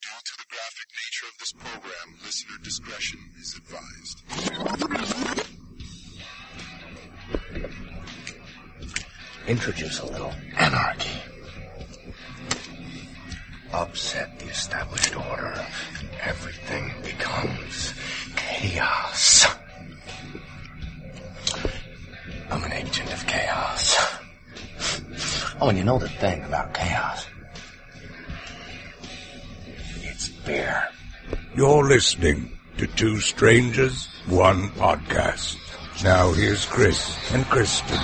Due to the graphic nature of this program, listener discretion is advised. Introduce a little anarchy. Upset the established order. Everything becomes chaos. I'm an agent of chaos. Oh, and you know the thing about chaos? It's beer. You're listening to Two Strangers, One Podcast. Now here's Chris and Kristyn.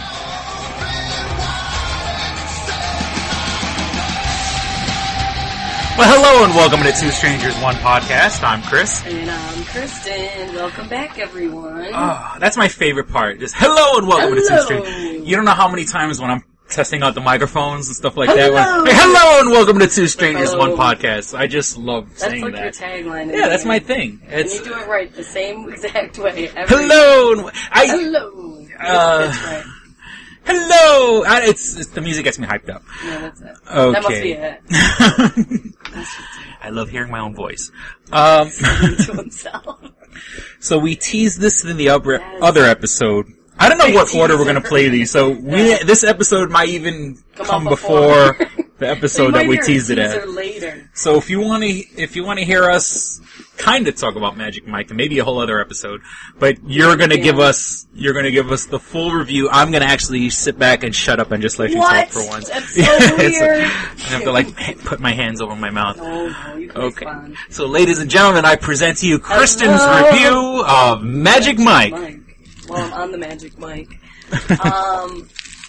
Well, hello and welcome to Two Strangers, One Podcast. I'm Chris. And I'm Kristyn. Welcome back, everyone. Oh, that's my favorite part. Just hello and welcome to Two Strangers. You don't know how many times when I'm testing out the microphones and stuff like that. Hey, hello and welcome to Two Strangers, One Podcast. I just love saying that. That's like your tagline. Yeah, that's my thing. And you do it right the same exact way. Hello! Hello! That's right. Hello! It's the music gets me hyped up. Yeah, that's it. Okay. That must be it. I love hearing my own voice. To himself. So we teased this in the other episode. I don't know what order we're going to play these. So this episode might even come before the episode that we teased it at. Later. So if you want to hear us kind of talk about Magic Mike, and maybe a whole other episode, but you're going to give us the full review. I'm going to actually sit back and shut up and just let you talk for once. That's so weird. I have to put my hands over my mouth. No, you can respond. So ladies and gentlemen, I present to you Kristyn's review of Magic Mike. Well, I'm on the Magic Mike.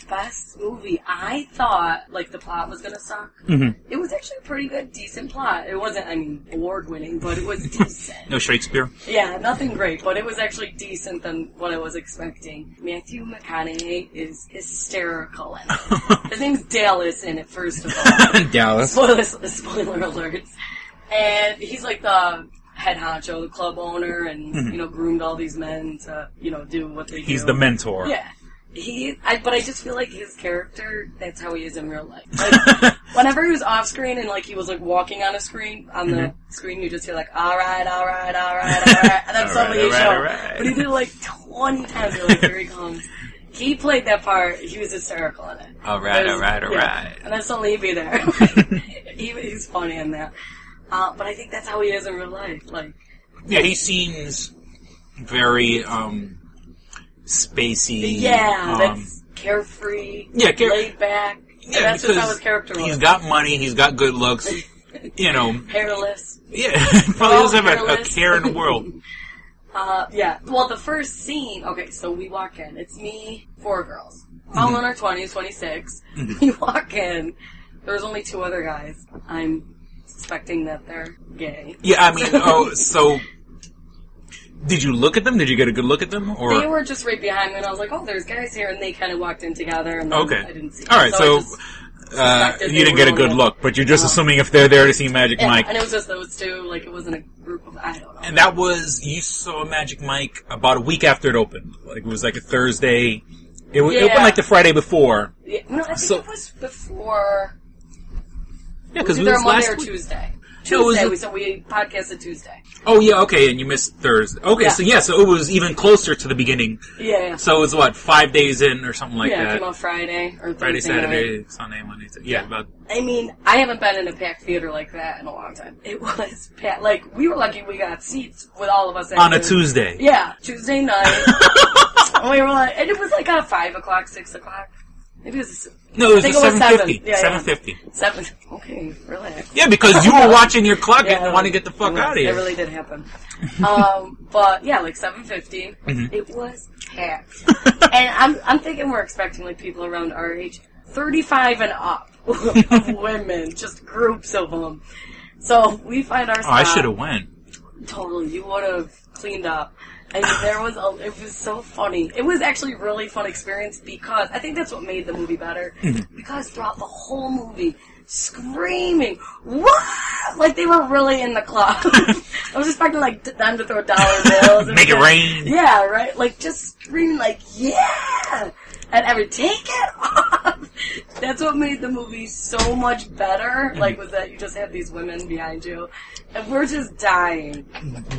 Best movie. I thought, the plot was going to suck. Mm-hmm. It was actually a pretty good, decent plot. It wasn't, award-winning, but it was decent. No Shakespeare? Yeah, nothing great, but it was actually decent than what I was expecting. Matthew Mcconaughey is hysterical in it. His name's Dallas in it, first of all. Dallas. Spoiler alerts. And he's like the head honcho, the club owner, and, groomed all these men to, do what they do. He's the mentor. Yeah. But I just feel like his character, that's how he is in real life. Whenever he was off screen and, he was, walking on a screen, the screen, you just hear, alright, and then suddenly he showed up. But he did it, 20 times. You're like, here he comes. He played that part. He was hysterical in it. Alright. And then suddenly he'd be there. He's funny in that. But I think that's how he is in real life. Yeah, he seems very, spacey. Yeah, that's carefree. Yeah, laid back. Yeah, that's just how his character was. He's got money. He's got good looks. Hairless. Yeah, probably doesn't have a care in the world. Yeah. Well, the first scene. Okay, so we walk in. It's me, 4 girls, all in our 20s, 26. Mm-hmm. We walk in. There's only 2 other guys. I'm suspecting that they're gay. Yeah, so. Did you look at them? Did you get a good look at them? Or they were just right behind me, and I was like, "Oh, there's guys here," and they kind of walked in together, and then I didn't see them. All right, so you didn't get a good look, but you're just assuming if they're there to see Magic Mike. And it was just those 2. It wasn't a group of, I don't know. And that was, you saw Magic Mike about a week after it opened. It was a Thursday. It opened the Friday before. Yeah, no, I think it was before. Yeah, because it was either Monday or Tuesday. Tuesday, we podcasted Tuesday. Oh, yeah, okay, and you missed Thursday. Okay, so it was even closer to the beginning. Yeah. So it was, 5 days in or something like that? Yeah, it came out Friday or Thursday. Friday, Saturday, Sunday, Monday. Yeah, about... I haven't been in a packed theater like that in a long time. It was packed. We were lucky we got seats with all of us. On a Tuesday? Yeah, Tuesday night. We were and it was at 5 o'clock, 6 o'clock. Maybe it was... No, it was 7:50. Yeah, 7:50. 7. Okay, relax. Yeah, because you were watching your clock and wanted to get the fuck out of here. It really did happen. But yeah, 7:50. Mm-hmm. It was packed, and I'm thinking we're expecting people around our age, 35 and up, of women, just groups of them. So we find ourselves. Oh, I should have went. Totally, you would have cleaned up. And it was so funny. It was actually a really fun experience because I think that's what made the movie better. Mm-hmm. Because throughout the whole movie, screaming, what? They were really in the club. I was expecting them to throw dollar bills. Make it rain. Yeah, right? Just screaming yeah! and take it off. That's what made the movie so much better. Like, was that you just have these women behind you, and we're just dying.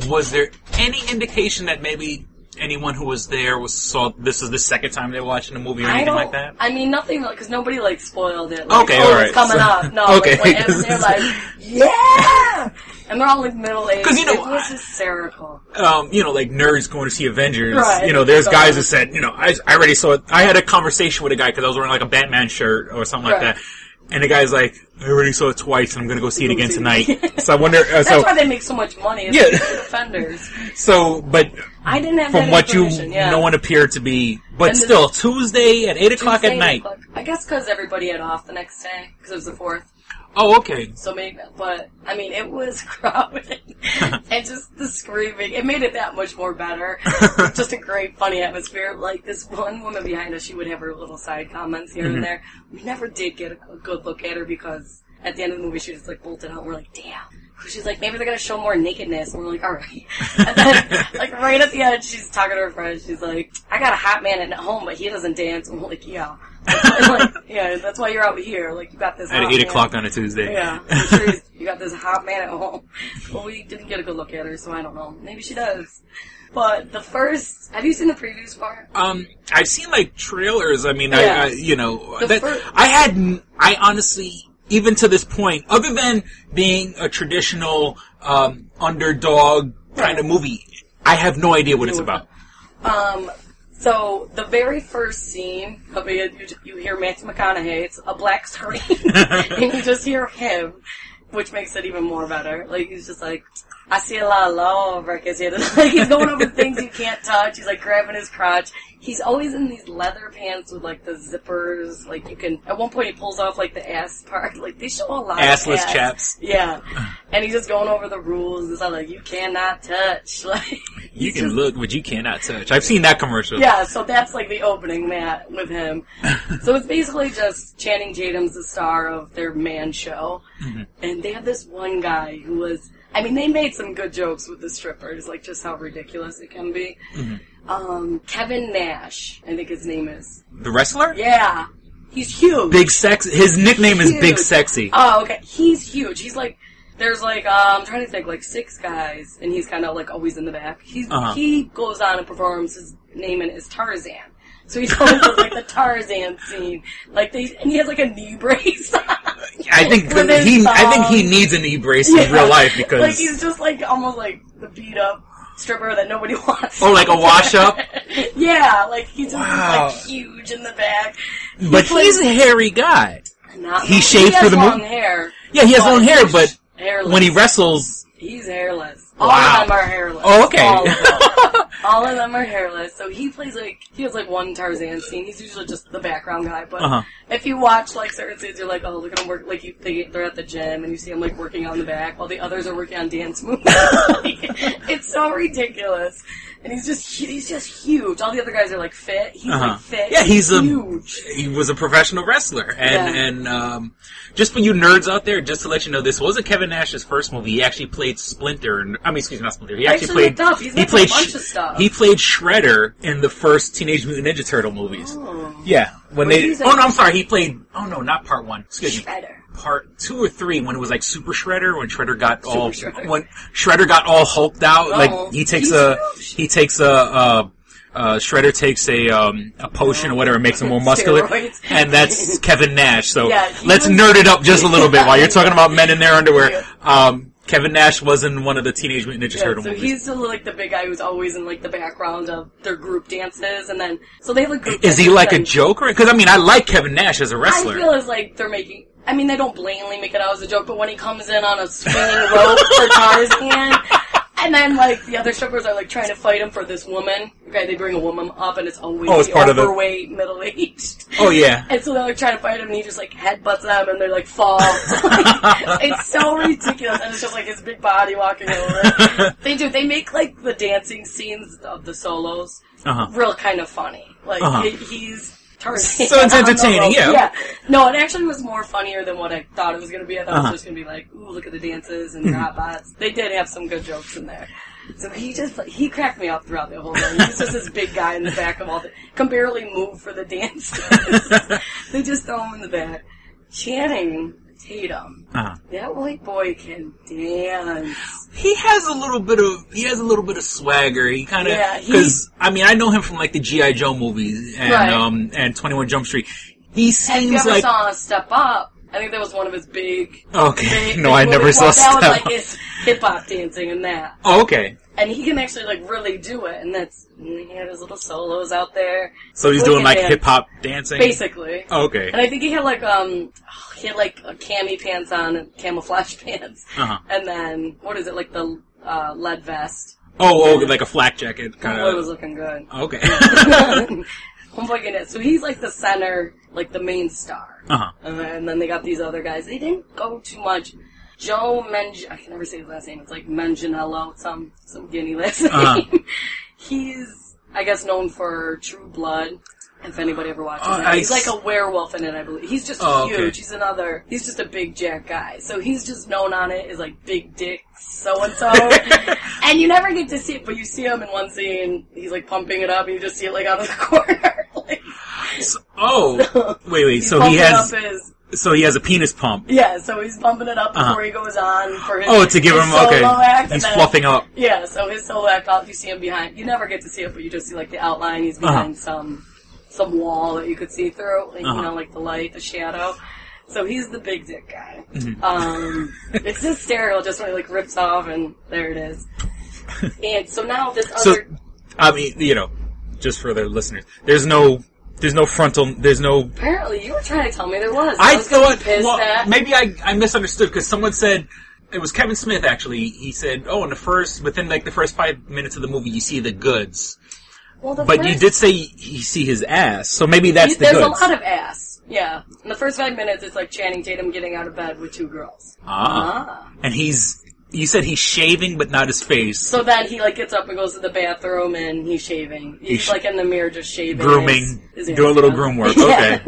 Was there any indication that maybe anyone who was there saw this is the second time they were watching a movie or anything like that? I mean, nothing, because nobody, like, spoiled it. Like, okay, alright. It's coming up. No, okay. like, they're like, yeah! And they're all, like, middle-aged. Because, it was hysterical. Like, nerds going to see Avengers. Right. There's guys that said, I already saw it. I had a conversation with a guy because I was wearing, like, a Batman shirt or something like that. And the guy's like, I already saw it twice, and I'm going to go see it again tonight. So I wonder... That's why they make so much money. It's the Defenders. So, but... I didn't have from that what no one appeared to be... But still, Tuesday at 8 o'clock at night. I guess because everybody had off the next day, because it was the 4th. Oh, okay. So maybe, but, I mean, it was crowded. And just the screaming, it made it that much more better. Just a great, funny atmosphere. Like, this one woman behind us, she would have her little side comments here and there. We never did get a good look at her because at the end of the movie, she just, like, bolted out and we're like, damn. She's like, maybe they're gonna show more nakedness. And we're like, alright. And then, like, right at the end, she's talking to her friend. She's like, I got a hot man at home, but he doesn't dance. And we're like, yeah. And like, yeah, that's why you're out here. Like, you got this at 8 o'clock on a Tuesday. Yeah. I'm sure you got this hot man at home. Well, we didn't get a good look at her, so I don't know. Maybe she does. But the first... Have you seen the previews for it? I've seen, like, trailers. I mean, yes. I honestly... Even to this point, other than being a traditional underdog kind of movie, I have no idea what it's about. So the very first scene, you hear Matthew McConaughey. It's a black screen, and you just hear him, which makes it even more better. Like, he's just like, I see a lot of love. Like, he's going over things you can't touch. He's like grabbing his crotch. He's always in these leather pants with, like, the zippers. Like, you can... At one point, he pulls off, like, the ass part. Like, they show a lot Assless of ass. chaps. Yeah. And he's just going over the rules. It's like, you cannot touch. Like, you can look, but you cannot touch. I've seen that commercial. Yeah, so that's, like, the opening, Matt, with him. So it's basically just Channing Tatum's the star of their man show. Mm-hmm. And they have this one guy who was... I mean, they made some good jokes with the strippers, like, just how ridiculous it can be. Mm-hmm. Kevin Nash, I think his name is. The wrestler? Yeah. He's huge. Big Sexy. His nickname is Big Sexy. Oh, okay. He's huge. He's like, there's like, I'm trying to think, like 6 guys, and he's kind of like always in the back. He goes on and performs, his name is Tarzan. So he's always in, like, the Tarzan scene. Like, and he has, like, a knee brace. I think he needs a knee brace in real life because... Like, he's just, like, almost like the beat-up stripper that nobody wants. Oh, like a wash-up? Yeah, like, he's just, like, huge in the back. But he's a hairy guy. He shaved for the movie? He has long hair. Yeah, he has long hair, but hairless. When he wrestles... He's hairless. Wow. All of them are hairless. Oh, okay. All of them are hairless. So he has like one Tarzan scene. He's usually just the background guy. But if you watch like certain scenes, you're like, oh, look at him work. Like they're at the gym and you see him like working on the back while the others are working on dance moves. It's so ridiculous. And he's just huge. All the other guys are like fit. He's like fit. Yeah, he's huge. He was a professional wrestler. And just for you nerds out there, just to let you know, this wasn't Kevin Nash's first movie. He actually played Splinter. Excuse me, not Splinter. He actually played. He played a bunch of stuff. He played Shredder in the first Teenage Mutant Ninja Turtle movies. Oh. Yeah, I'm sorry. He played. Oh no, not part 1. Excuse me. Shredder. Part 2 or 3 when it was like Super Shredder when Shredder got all hulked out. Oh, like Shredder takes a potion or whatever, makes him more muscular, and that's Kevin Nash. So let's nerd it up just a little bit while you're talking about men in their underwear. Kevin Nash was in one of the Teenage Mutant Ninja Turtle movies. So he's still like the big guy who's always in like the background of their group dances, and then so they have like group Is he like a joker? Because I mean, I like Kevin Nash as a wrestler. I feel as like they're making. I mean, they don't blatantly make it out as a joke, but when he comes in on a swinging rope for Tarzan, and then, like, the other strippers are, like, trying to fight him for this woman. Okay, they bring a woman up, and it's always overweight, middle-aged. Oh, yeah. And so they're, like, trying to fight him, and he just, like, headbutts them, and they're, like, fall. It's so ridiculous, and it's just, like, his big body walking over. They make, like, the dancing scenes of the solos real kind of funny. Like, Tarzan. So it's entertaining, yeah. Yeah. No, it actually was more funnier than what I thought it was going to be. I thought it was just going to be like, ooh, look at the dances and hot bots. They did have some good jokes in there. So he cracked me up throughout the whole thing. He's just this big guy in the back of all the, can barely move for the dances. They just throw him in the back. Channing Tatum. That white boy can dance. He has a little bit of swagger. He kind of, because I mean, I know him from like the G.I. Joe movies and 21 Jump Street. He seems like. Have you ever like saw Step Up? I think that was one of his big. Okay. Big, no, I never saw Step Up. That was like his hip hop dancing and that. Oh, okay. And he can actually like really do it, and he had his little solos out there. So he's doing like hip hop dancing, basically. Oh, okay. And I think he had like cami pants on and camouflage pants, and then what is it like the lead vest? Oh, like a flak jacket kind of. Homeboy was looking good. Okay. Homeboy can dance. So he's like the center, like the main star. And then they got these other guys. They didn't go too much. I can never say his last name. It's like Manganiello, some Guinea last name. He's, I guess, known for True Blood. If anybody ever watches it, he's like a werewolf in it, I believe. He's just huge. Okay. He's just a big jack guy. So he's just known on it as like Big Dick so-and-so. And you never get to see it, but you see him in one scene, he's like pumping it up, and you just see it like out of the corner. Wait, so he has a penis pump. Yeah, so he's pumping it up before he goes on for his to give him solo act. He's fluffing up. Yeah, so his solo act, you see him behind. You never get to see it, but you just see like the outline. He's behind some wall that you could see through, like, you know, like the light, the shadow. So he's the big dick guy. It's hysterical just when he like rips off and there it is. And so now this other... So, I mean, you know, just for the listeners, there's no frontal, Apparently you were trying to tell me there was. I thought, maybe I misunderstood because someone said, it was Kevin Smith actually, he said, within like the first 5 minutes of the movie you see the goods. Well, but you did say you see his ass, so maybe that's the goods. There's a lot of ass, yeah. In the first 5 minutes, it's like Channing Tatum getting out of bed with two girls. And you said he's shaving, but not his face. So then he like gets up and goes to the bathroom, and he's shaving. He's like in the mirror just shaving. Grooming. Do a little groom work, okay.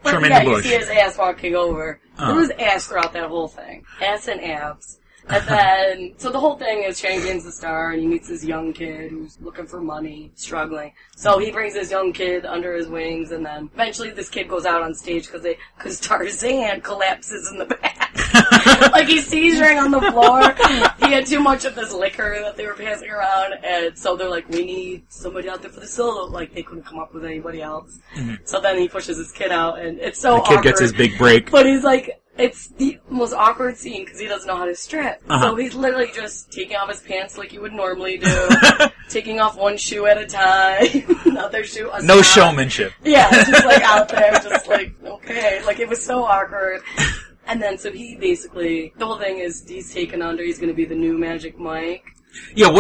Trimming the bush. You see his ass walking over. There was ass throughout that whole thing. Ass and abs. And then, so the whole thing is Channing Tatum's the star, and he meets this young kid who's looking for money, struggling. So he brings this young kid under his wings, and then eventually this kid goes out on stage because Tarzan collapses in the back. Like he's seizuring on the floor. He had too much of this liquor that they were passing around, and so they're like, we need somebody out there for the solo. Like they couldn't come up with anybody else. So then he pushes his kid out, and it's so awkward. The kid gets his big break. But he's like, it's the most awkward scene because he doesn't know how to strip. So he's literally just taking off his pants like you would normally do, taking off one shoe at a time, another shoe. No showmanship. Yeah, just like out there, just like, okay. Like it was so awkward. And then so he basically, the whole thing is he's taken under, he's going to be the new Magic Mike. Yeah,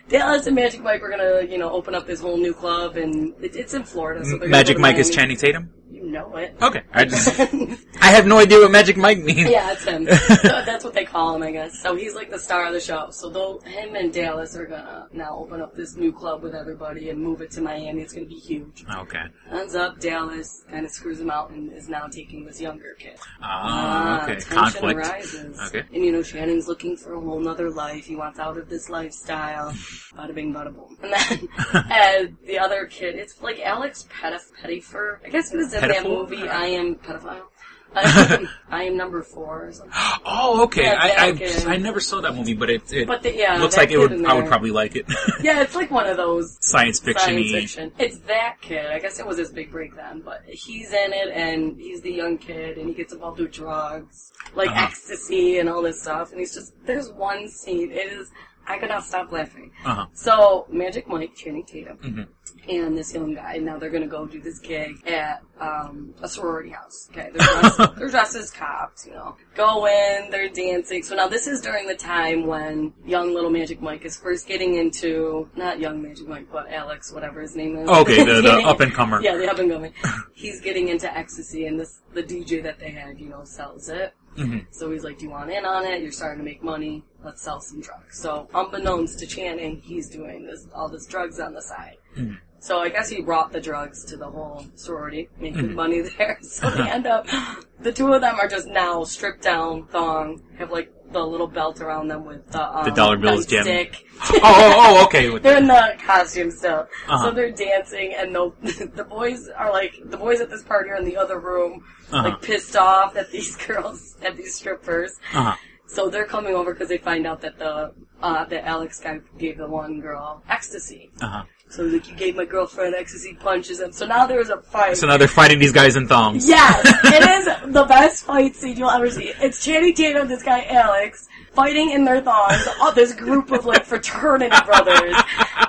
Dallas and Magic Mike are going to, open up this whole new club, and it's in Florida. So Magic Mike is Channing Tatum? You know it. Okay. I have no idea what Magic Mike means. Yeah, it's him. So that's what they call him, I guess. So he's like the star of the show. So him and Dallas are going to now open up this new club with everybody and move it to Miami. It's going to be huge. Okay. Ends up, Dallas kind of screws him out and is now taking this younger kid. Okay. Tension Conflict. arises. Okay. And, Shannon's looking for a whole nother life. He wants out of this lifestyle. Bada bing, bada boom. And then the other kid, it's like Alex Pettyfer. I guess he was in that movie, I Am Pedophile. I Am Number 4 or something. Oh, okay. Yeah, I never saw that movie, but it looks like I would probably like it. Yeah, it's like one of those science fiction. It's that kid. I guess it was his big break then, but he's in it, and he's the young kid, and he gets involved with drugs, like ecstasy and all this stuff, and there's one scene, I could not stop laughing. So, Magic Mike, Channing Tatum, and this young guy, now they're going to go do this gig at a sorority house. Okay, they're dressed as cops, Go in, they're dancing. So now this is during the time when young little Magic Mike is first getting into, not young Magic Mike, but Alex, whatever his name is. Okay, the up-and-comer. Yeah, the up-and-comer. He's getting into ecstasy, and the DJ that they had, sells it. So he's like, do you want in on it? You're starting to make money. Let's sell some drugs. So unbeknownst to Channing, he's doing all this drugs on the side. So I guess he brought the drugs to the whole sorority, making money there. So they end up, the two of them are just now stripped down, thong, have like the little belt around them with the dollar bills jamming. Okay. They're in the costume still. So they're dancing, and the boys at this party are in the other room, like pissed off at these girls, at these strippers. So they're coming over because they find out that that Alex guy gave the one girl ecstasy. So like, you gave my girlfriend ecstasy, punches him. So now there's a fight. So now they're fighting these guys in thongs. Yes, it is the best fight scene you'll ever see. It's Channing Tatum, this guy Alex, fighting in their thongs. This group of like fraternity brothers.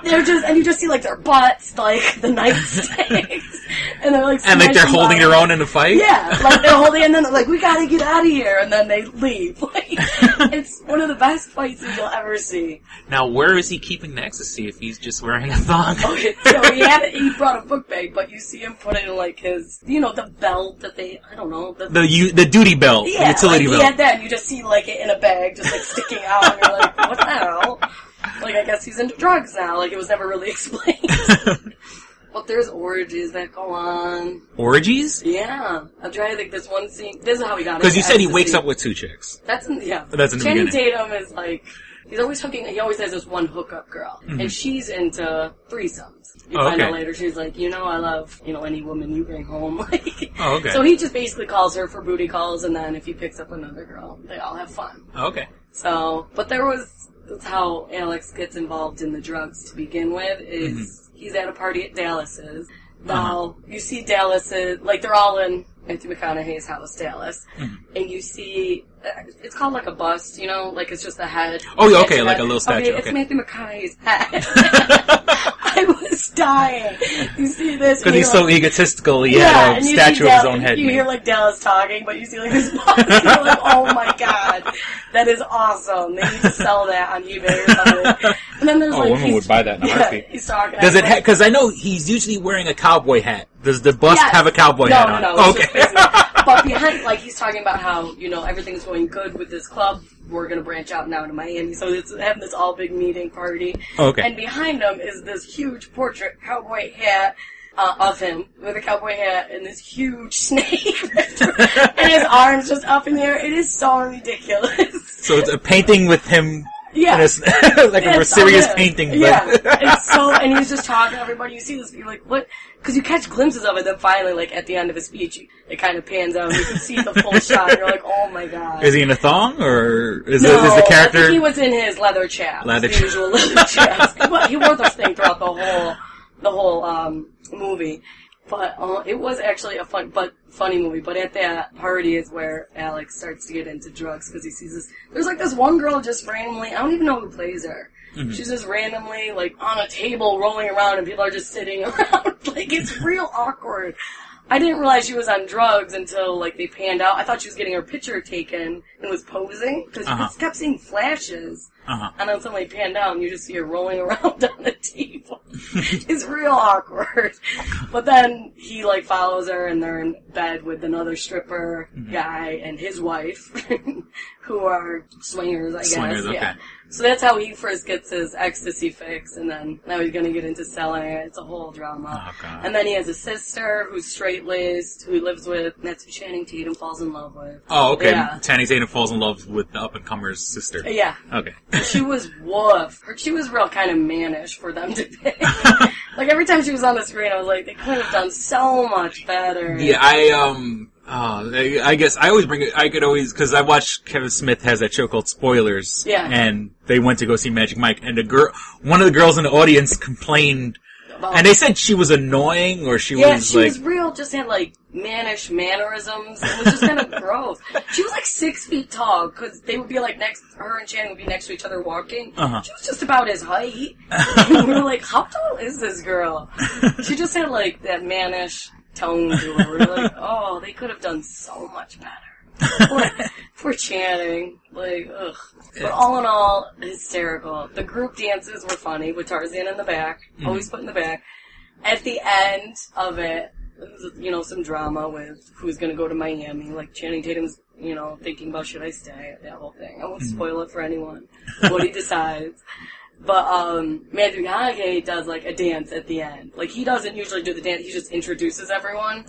They're just, and you just see like their butts, like the nightsticks, and they're like, and like they're holding their own in the fight. Yeah, like they're holding, and then they're like, we gotta get out of here, and then they leave. Like, it's one of the best fight scenes you'll ever see. Now, where is he keeping the ecstasy if he's just wearing a thong? Okay, so he brought a book bag, but you see him put it in like his, the belt that I don't know, the duty belt, the utility belt. Yeah, that, and you just see like it in a bag, just like sticking out, and you're like, what the hell? Like, I guess he's into drugs now. Like, it was never really explained. But there's orgies that go on. Orgies? Yeah. I'm trying to think this one scene. This is how he got it. Because you said he wakes up with two chicks. That's in the beginning. Tatum is like, he always has this one hookup girl. And she's into threesomes. You find out later, she's like, I love, any woman you bring home. Like, so he just basically calls her for booty calls, and then if he picks up another girl, they all have fun. Okay. So, but that's how Alex gets involved in the drugs to begin with, is he's at a party at Dallas's. Now, you see Dallas's, like, they're all in Matthew McConaughey's house, Dallas, and you see, it's called like a bust, like it's just a head. Oh, okay, like a little statue. Okay, it's Matthew McConaughey's head. I was dying. You see this. Because he's so egotistical, he had a statue of his own head. You hear like Dallas talking, but you see like this bust, and you're like, oh my god, that is awesome. They need to sell that on eBay or something. And then there's women would buy that in a heartbeat. He's talking. Does it? Because I know he's usually wearing a cowboy hat. Does the bust have a cowboy hat on? No. Okay. But behind, like, he's talking about how, everything's going good with this club. We're going to branch out now to Miami. So it's having this all big meeting party. Okay. And behind him is this huge portrait cowboy hat of him with a cowboy hat and this huge snake. And his arms just up in the air. It is so ridiculous. So it's a painting with him. Yeah. Like a serious painting. Yeah. And he's just talking to everybody. You see this, you're like, what? Because you catch glimpses of it, then finally, like, at the end of his speech, it kind of pans out, and you can see the full shot, and you're like, oh my god. Is he in a thong, or is the character... I think he was in his leather chaps. Usual leather chaps. He wore those things throughout the whole movie. But it was actually a funny movie. But at that party is where Alex starts to get into drugs because he sees this. There's like this one girl just randomly. I don't even know who plays her. She's just randomly like on a table rolling around, and people are just sitting around. Like, it's real awkward. I didn't realize she was on drugs until like they panned out. I thought she was getting her picture taken and was posing because you kept seeing flashes. And then somebody panned out and you just see her rolling around on the table. It's real awkward. But then he like follows her and they're in bed with another stripper guy and his wife, who are swingers, I guess. Swingers, okay. Yeah. So that's how he first gets his ecstasy fix, and then now he's going to get into selling it. It's a whole drama. Oh, God. And then he has a sister who's straight-laced, who he lives with, and that's who Channing Tatum falls in love with. Oh, okay. Yeah. Channing Tatum falls in love with the up-and-comer's sister. Yeah. Okay. She was woof. She was real kind of mannish for them to pick. Like, every time she was on the screen, I was like, they could have done so much better. Yeah, I guess I always bring it, because I watched Kevin Smith has that show called Spoilers. Yeah. And they went to go see Magic Mike, and one of the girls in the audience complained, and they said she was annoying, or she was real, just had like mannish mannerisms. It was just kind of gross. She was like 6 feet tall, because they would be like her and Channing would be next to each other walking. She was just about his height. And we were like, how tall is this girl? She just had like that mannish tone to her. We're like, oh, they could have done so much better. For Channing. Like, ugh. But all in all, hysterical. The group dances were funny, with Tarzan in the back. Always put in the back. At the end of it, some drama with who's going to go to Miami. Like, Channing Tatum's, thinking about should I stay, that whole thing. I won't spoil it for anyone. What he decides. But Matthew McConaughey does like a dance at the end. Like he doesn't usually do the dance; he just introduces everyone.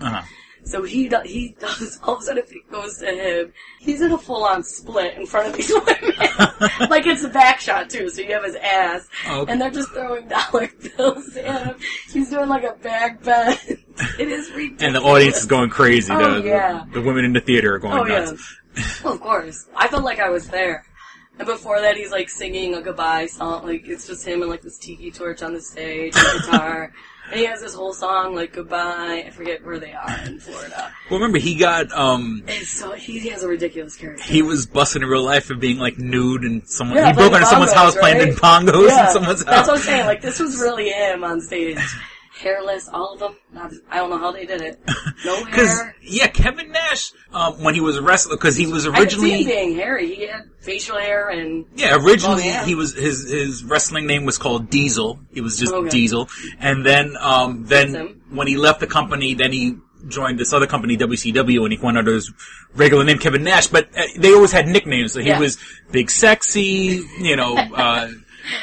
So he does. All of a sudden, if it goes to him, he's in a full-on split in front of these women. Like it's a back shot too, so you have his ass, and they're just throwing dollar bills at him. He's doing like a back bend. It is ridiculous. And the audience is going crazy. Yeah. The women in the theater are going nuts. Yeah. Well, of course. I felt like I was there. And before that, he's like singing a goodbye song. Like it's just him and like this tiki torch on the stage, and guitar. And he has this whole song, like, goodbye. I forget where they are in Florida. Well, remember, he got, he has a ridiculous character. He was busted in real life for being, like, nude and someone... Yeah, he broke into someone's house playing bongos in someone's house. That's what I'm saying. Like, this was really him on stage. Hairless, all of them. I don't know how they did it. No hair. Yeah, Kevin Nash, when he was a wrestler, because he was originally... I could see him being hairy. He had facial hair and... Yeah, originally he was his wrestling name was called Diesel. It was just Diesel. And then when he left the company, then he joined this other company, WCW, and he went under his regular name, Kevin Nash. But they always had nicknames. So he was Big Sexy, you know...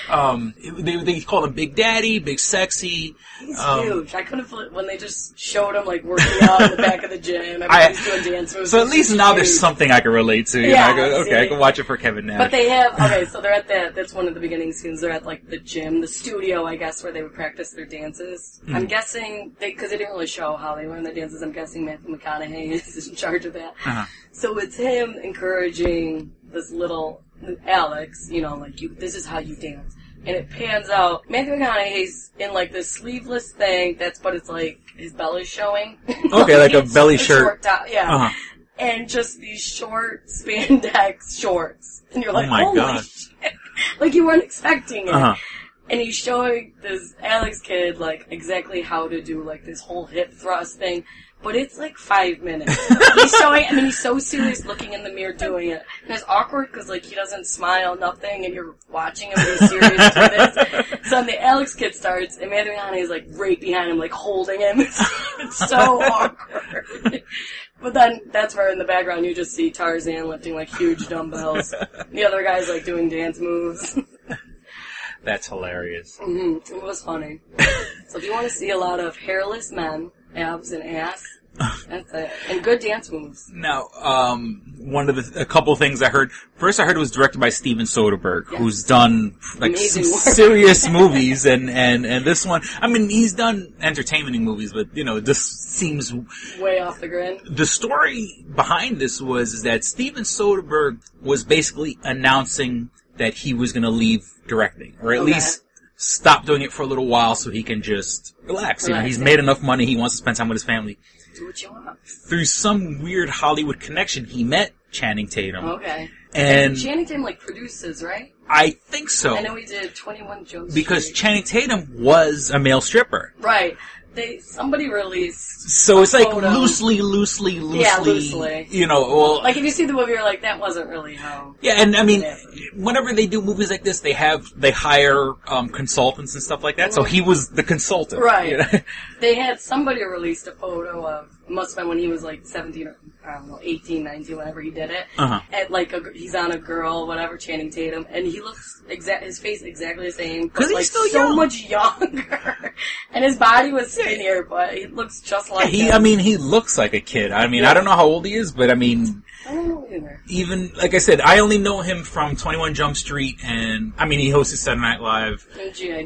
they called him Big Daddy, Big Sexy. He's huge. I couldn't believe when they just showed him like working out in the back of the gym. Everybody's doing dance moves. So at least now there's something I can relate to. You know? I can watch it for Kevin Nash. But they have, so they're at that's one of the beginning scenes. They're at like the gym, the studio, I guess, where they would practice their dances. I'm guessing, because they didn't really show how they learn the dances, I'm guessing Matthew McConaughey is in charge of that. So it's him encouraging this little Alex, you know, like, this is how you dance. And it pans out. Matthew McConaughey's in, like, this sleeveless thing, but it's, like, his belly's showing. Okay, like a belly shirt. Short top, And just these short spandex shorts. And you're like, oh my God. Shit. Like, you weren't expecting it. And he's showing this Alex kid, like, exactly how to do, like, this whole hip thrust thing. But it's like 5 minutes. He's showing, and then he's so serious looking in the mirror doing it. And it's awkward because, like, he doesn't smile, nothing, and you're watching him be serious do this. So then the Alex kid starts, and Matthew McConaughey is, like, right behind him, like, holding him. It's so awkward. But then, that's where in the background you just see Tarzan lifting, like, huge dumbbells. The other guy's, like, doing dance moves. That's hilarious. It was funny. So if you want to see a lot of hairless men, abs and ass, that's it. And good dance moves. Now, a couple of things I heard. First, I heard it was directed by Steven Soderbergh, who's done like some serious movies, and this one. I mean, he's done entertaining movies, but you know, this seems way off the grid. The story behind this was that Steven Soderbergh was basically announcing that he was going to leave directing, or at least stop doing it for a little while so he can just relax. You know, he's made enough money, he wants to spend time with his family. Do what you want. Through some weird Hollywood connection, he met Channing Tatum. Okay. And Channing Tatum, like, produces, right? I think so. I know he did 21 Jump Street. Because Channing Tatum was a male stripper. Right. Somebody released. So it's like photo. loosely. Yeah, loosely. You know, well, like if you see the movie, you're like, that wasn't really how. Yeah, and I mean, whenever they do movies like this, they hire consultants and stuff like that. So he was the consultant, right? You know? They had somebody released a photo of. It must have been when he was like 17 or, I don't know, 18, 19, whenever he did it. At like, he's on a girl, whatever, Channing Tatum, and he looks his face exactly the same. Because he's like, still so young. much younger. And his body was skinnier, but he looks just like him. I mean, he looks like a kid. I mean, I don't know how old he is, but I mean... I don't know either. Even, like I said, I only know him from 21 Jump Street, and, I mean, he hosted Saturday Night Live.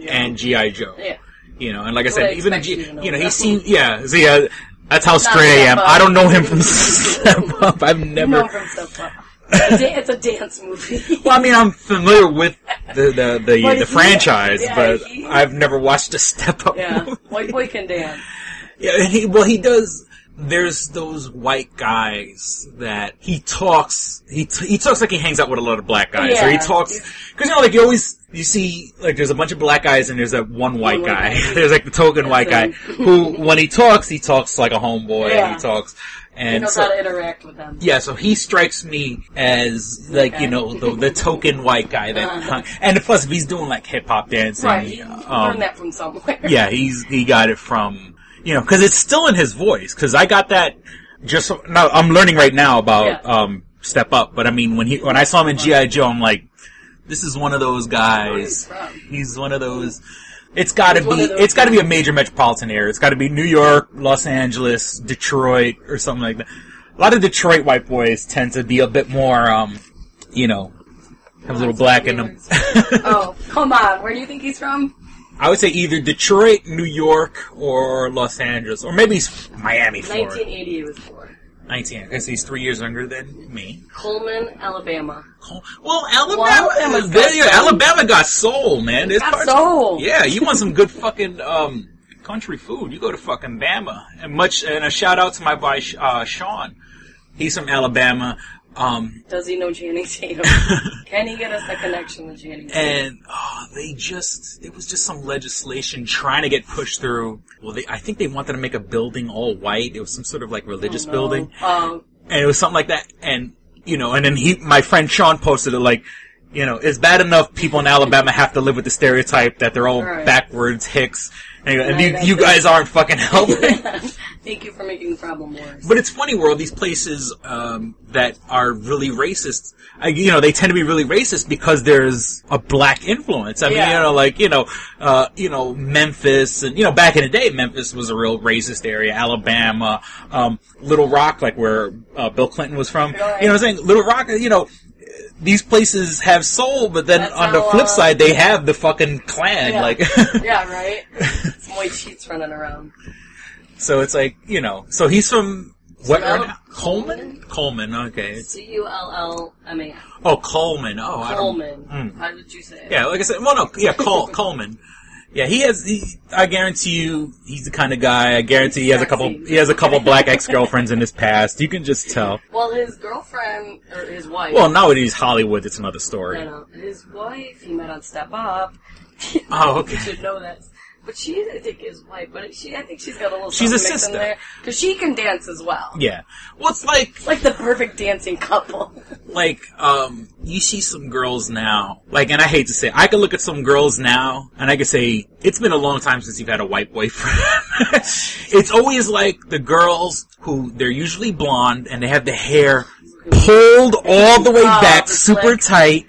And G.I. Joe. Yeah. You know, and like I said, even he seemed... Yeah, that's how straight I am. I don't know him from Step Up. I've never... You know him from Step Up. It's a dance movie. Well, I mean, I'm familiar with the franchise, but I've never watched a Step Up movie. White boy can dance. Yeah, and he does. There's those white guys that he talks like he hangs out with a lot of black guys. Yeah. Or he talks, cause you know, like you see, like there's a bunch of black guys and there's that one white guy. There's like the token white guy who, when he talks like a homeboy and he talks. And he knows how to interact with them. Yeah, so he strikes me as, like, you know, the token white guy. And plus, if he's doing, like, hip-hop dancing... Right, he learned that from somewhere. Yeah, he got it from, you know, because it's still in his voice. Because I got that I'm learning right now about Step Up. But, I mean, when I saw him in G.I. Joe, I'm like, This is one of those guys. Where he's from. He's one of those. It's got to be a major metropolitan area. It's got to be New York, Los Angeles, Detroit, or something like that. A lot of Detroit white boys tend to be a bit more, have a little black in them. Oh, come on. Where do you think he's from? I would say either Detroit, New York, or Los Angeles, or maybe Miami, Florida. 1980 he was born. 19. I guess he's 3 years younger than me. Coleman, Alabama. Well, Alabama got soul, man. Got soul. Yeah, you want some good fucking country food? You go to fucking Bama. And a shout out to my boy Sean. He's from Alabama. Does he know Channing Tatum? Can he get us a connection with Channing Tatum? And it was just some legislation trying to get pushed through. Well, I think they wanted to make a building all white. It was some sort of like religious building. And it was something like that. And, and then my friend Sean posted it like, it's bad enough people in Alabama have to live with the stereotype that they're all backwards hicks. And you guys aren't fucking helping. Thank you for making the problem worse. But it's funny where all these places that are really racist, they tend to be really racist because there's a black influence. I mean, Memphis, and back in the day, Memphis was a real racist area. Alabama, Little Rock, like where Bill Clinton was from. Right. You know what I'm saying? Little Rock, these places have soul, but then on the flip side, they have the fucking Klan. Yeah. Like, yeah, right? Some white sheets running around. So it's like, so he's from what? Coleman? Coleman, okay. Cullman. Oh, Coleman. Oh, Coleman. How did you say it? Yeah, like I said, Coleman. Yeah, I guarantee you, he's the kind of guy, I guarantee he has a couple black ex-girlfriends in his past. You can just tell. Well, his girlfriend, or his wife. Well, nowadays Hollywood, it's another story. I know. His wife, he met on Step Up. Oh, okay. You should know that. But I think is white, but I think she's got a little She's a something mixed in sister. there. Because she can dance as well. Yeah. Well, it's like the perfect dancing couple. You see some girls now, and I hate to say, I can look at some girls now, and I can say, it's been a long time since you've had a white boyfriend. It's always like the girls who, they're usually blonde, and they have the hair pulled all the way back, super tight.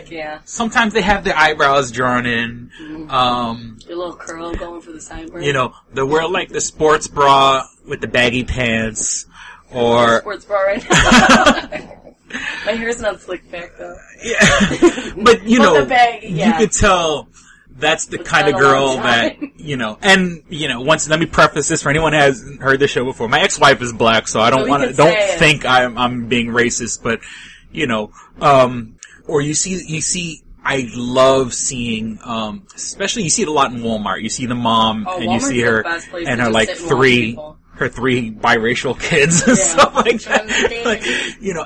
Yeah. Sometimes they have their eyebrows drawn in. Your little curl going for the sideburn. They wear the sports bra with the baggy pants, or sports bra right now. My hair's not slicked back though. Yeah, but you could tell that's the kind of girl that once, let me preface this for anyone who hasn't heard the show before. My ex-wife is black, so I don't think I'm being racist, but or you see, I love seeing, especially you see it a lot in Walmart. You see the mom, and Walmart's you see her, and her three biracial kids and stuff like that.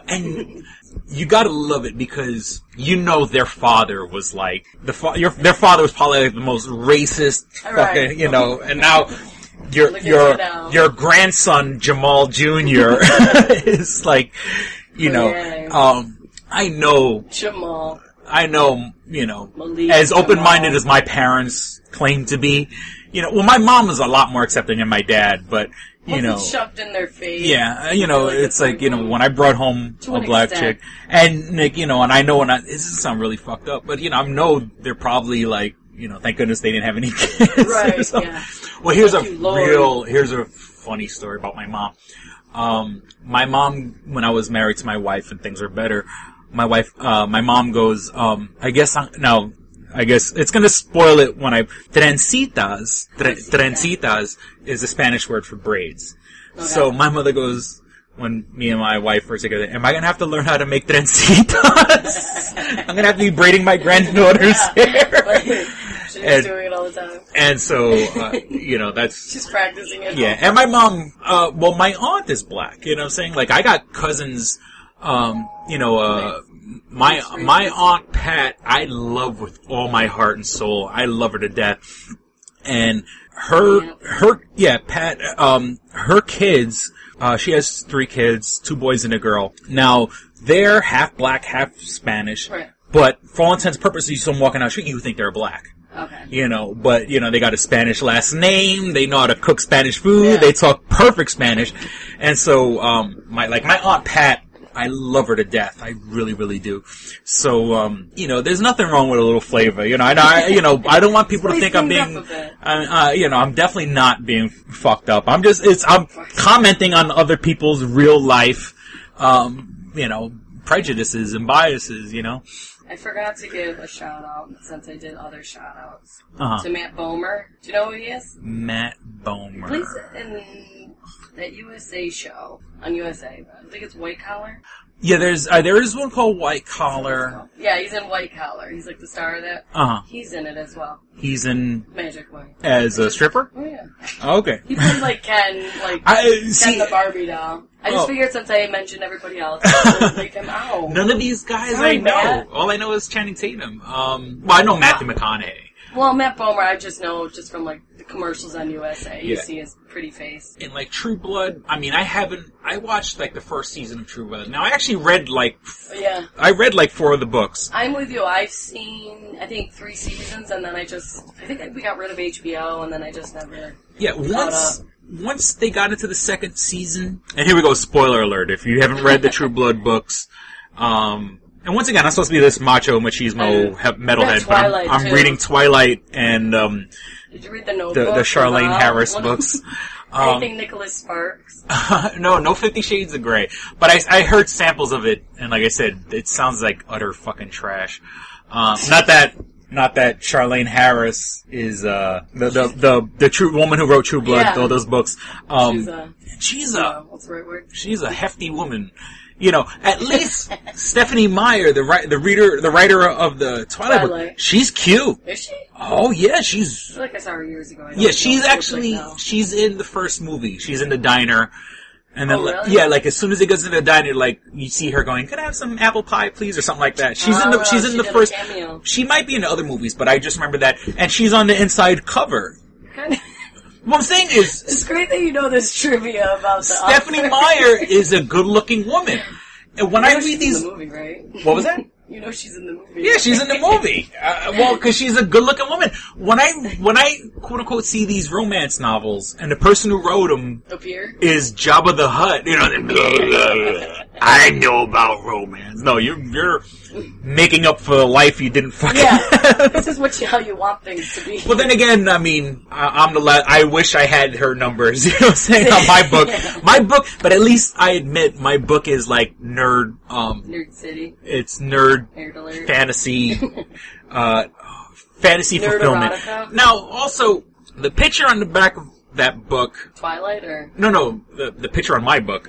And you gotta love it because their father was their father was probably the most racist fucking, and now your grandson Jamal Jr. is I know Jamal. I know, as open-minded as my parents claim to be. My mom was a lot more accepting than my dad, but, shoved in their face. Yeah, it's when I brought home a black chick, and, Nick, and I know, this doesn't sound really fucked up, but, I know they're probably thank goodness they didn't have any kids. Right, yeah. Well, here's a funny story about my mom. My mom, when I was married to my wife and things were better, my mom goes, I guess it's gonna spoil it when trencitas is a Spanish word for braids. Okay. So my mother goes, when me and my wife were together, am I gonna have to learn how to make trencitas? I'm gonna have to be braiding my granddaughter's hair. She's doing it all the time. And so, that's... She's practicing it. Yeah, and my mom, my aunt is black, you know what I'm saying? I got cousins, my Aunt Pat, I love with all my heart and soul. I love her to death. And Pat, her kids, she has 3 kids, 2 boys and a girl. Now, they're half black, half Spanish. Right. But for all intents and purposes, you see them walking down the street, you think they're black. Okay. But, they got a Spanish last name, they know how to cook Spanish food, they talk perfect Spanish. And so, my Aunt Pat, I love her to death. I really, really do. So, there's nothing wrong with a little flavor. I don't want people to think I'm being, I'm definitely not being fucked up. I'm commenting on other people's real life, prejudices and biases, I forgot to give a shout out since I did other shout outs to Matt Bomer. Do you know who he is? Matt Bomer. He plays in that USA show on USA. I think it's White Collar. Yeah, there is one called White Collar. Yeah, he's in White Collar. He's like the star of that. He's in it as well. He's in Magic Mike as a stripper. Oh yeah. Oh, okay. He plays like Ken, Ken the Barbie doll. I just figured since I mentioned everybody else, I would leave him out. None of these guys I know. Matt. All I know is Channing Tatum. I know Matthew McConaughey. Well, Matt Bomer, I just know just from the commercials on USA. You see his pretty face. In True Blood, I watched the first season of True Blood. Now I actually read I read 4 of the books. I'm with you. I've seen, I think 3 seasons, and then I think we got rid of HBO, and then I just never. Yeah, once they got into the second season, and here we go, spoiler alert, if you haven't read the True Blood books, and once again, I'm supposed to be this macho machismo metalhead, but I'm reading Twilight and did you read the Notebook? The Charlaine Harris books. Anything Nicholas Sparks? No 50 Shades of Grey. But I heard samples of it, and like I said, it sounds like utter fucking trash. Not that Charlaine Harris is the true woman who wrote True Blood, all those books. She's a what's the right word? She's a hefty woman. At least Stephenie Meyer, the writer of the Twilight book, she's cute. Is she? Oh yeah, I feel like I saw her years ago. Yeah, she's in the first movie. She's in the diner. And then, really? as soon as it goes into the diner, you see her going, "Can I have some apple pie, please?" or something like that. She's in the first. Cameo. She might be in the other movies, but I just remember that, and she's on the inside cover. What I'm saying is, it's great that you know this trivia about the Stephenie Meyer is a good-looking woman. And when I read these, in the movie, right? What was that? You know she's in the movie. Yeah, she's in the movie. Because she's a good-looking woman. When I quote unquote see these romance novels, and the person who wrote them is Jabba the Hutt, I know about romance. No, you're making up for the life you didn't fucking. Yeah, this is how you want things to be. Well, then again, I'm the last. I wish I had her numbers. You know what I'm saying? On my book, my book. But at least I admit my book is nerd. Nerd City. It's nerd fantasy. Fantasy nerd fulfillment. Erotica. Now, also the picture on the back of that book. Twilight or no, the picture on my book.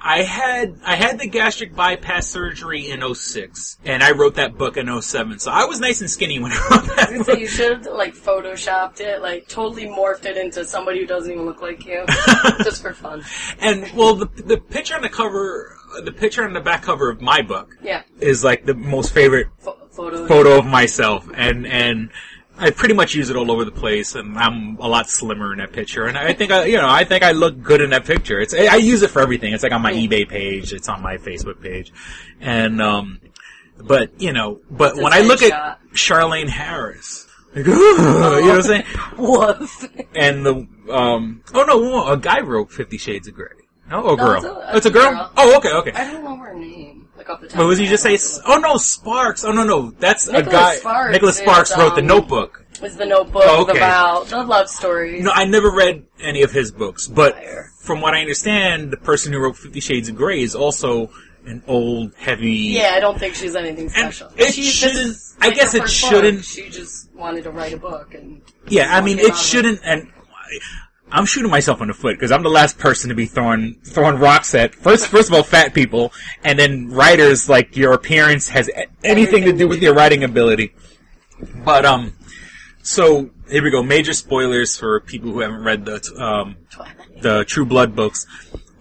I had the gastric bypass surgery in 2006, and I wrote that book in 2007. So I was nice and skinny when I wrote that book. So you should have photoshopped it, totally morphed it into somebody who doesn't even look like you, just for fun. And the picture on the cover, the picture on the back cover of my book, is the most favorite photo of myself, and I pretty much use it all over the place, and I'm a lot slimmer in that picture. And I think I look good in that picture. I use it for everything. It's on my eBay page. It's on my Facebook page. And, but when I look at Charlaine Harris, you know what I'm saying? Woof. And a guy wrote 50 Shades of Grey. No, or girl? It's a girl? Oh, okay. I don't know her name. Off the top what was he just say? Oh no, Sparks. Oh no, that's Nicholas a guy. Sparks Nicholas Sparks wrote The Notebook. Was The Notebook about the love stories? No, I never read any of his books, but from what I understand, the person who wrote 50 Shades of Grey is also an old, heavy. Yeah, I don't think she's anything special. It shouldn't. I guess it shouldn't. She just wanted to write a book, and it shouldn't. And I'm shooting myself in the foot because I'm the last person to be throwing rocks at first of all fat people, and then writers your appearance has anything to do with your writing ability. But so here we go. Major spoilers for people who haven't read the True Blood books.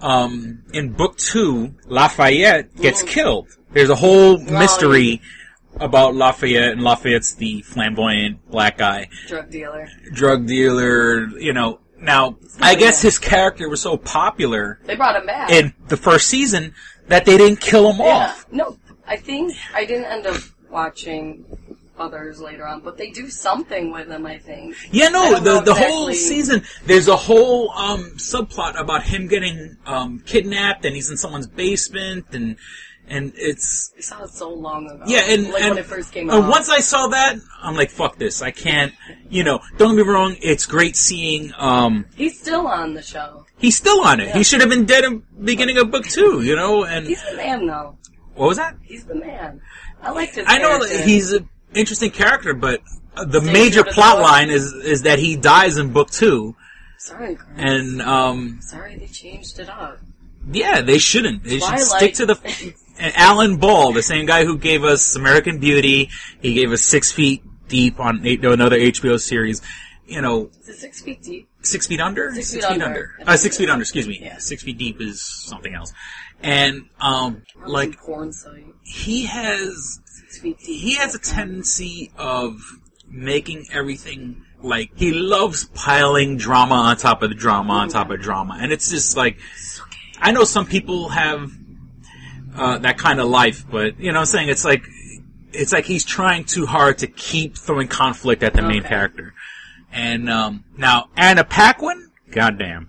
In book 2, Lafayette gets killed. There's a whole mystery about Lafayette, and Lafayette's the flamboyant black guy, drug dealer. Now, I guess his character was so popular they brought him back in the first season that they didn't kill him off. No, I think I didn't end up watching others later on, but they do something with him, I think. Yeah, no, the exactly. whole season, there's a whole subplot about him getting kidnapped, and he's in someone's basement, and it's... I saw it so long ago. Yeah, and when it first came out. Once I saw that, I'm like, fuck this. I can't, don't get me wrong, it's great seeing... He's still on the show. He's still on it. Yeah. He should have been dead in the beginning of book 2, and... He's the man, though. What was that? He's the man. I liked his I know character. he's an interesting character, but the major plot line is that he dies in book 2. Sorry, Chris. And, sorry they changed it up. Yeah, they shouldn't. They Twilight. should stick to the... And Alan Ball, the same guy who gave us American Beauty, he gave us 6 Feet Deep on another HBO series. Is it 6 Feet Deep? 6 Feet Under? 6 Feet Under. 6 Feet Under, excuse me. Yeah. 6 Feet Deep is something else. And, Porn site. he has 6 Feet Deep. he has a tendency of making everything, like, he loves piling drama on top of the drama on top of drama. And it's just like, I know some people have that kind of life, but, what I'm saying? It's like he's trying too hard to keep throwing conflict at the main character. And, now, Anna Paquin? Goddamn.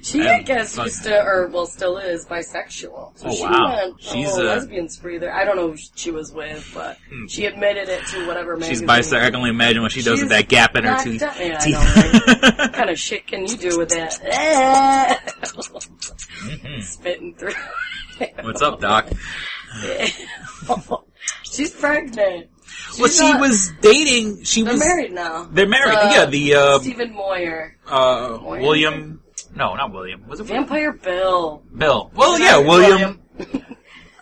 She, I guess, used to, still is, bisexual. So she went She's a lesbian spree there. I don't know who she was with, but she admitted it to whatever magazine. She's bisexual. I can only imagine what she does with that gap in her teeth. Yeah, I know, right? What kind of shit can you do with that? Spitting through. What's up, Doc? She's pregnant. She was dating. They're married now. They're married. The Stephen Meyer. William. No, not William. Was it Vampire Bill? Bill. Well, yeah, William.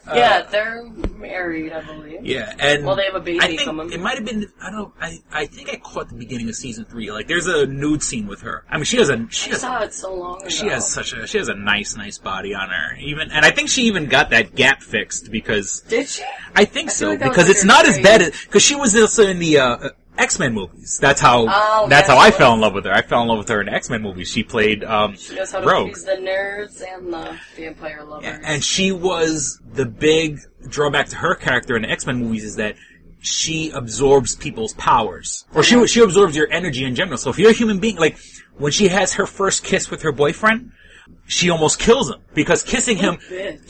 Yeah, they're married, I believe. Yeah, and they have a baby I think coming. It might have been. I don't know. I think I caught the beginning of season 3. Like, there's a nude scene with her. I mean, I saw it so long ago. She has a nice body on her. And I think she even got that gap fixed because. Did she? I think so, like because it's not as bad as, because she was also in the X-Men movies. That's how I fell in love with her. I fell in love with her in the X-Men movies. She played she knows how to Rogue. please the nerds and the vampire lovers. Yeah, and she was the big drawback to her character in the X-Men movies is that she absorbs people's powers. Or she absorbs your energy in general. So if you're a human being, like, when she has her first kiss with her boyfriend, she almost kills him. Because kissing him, but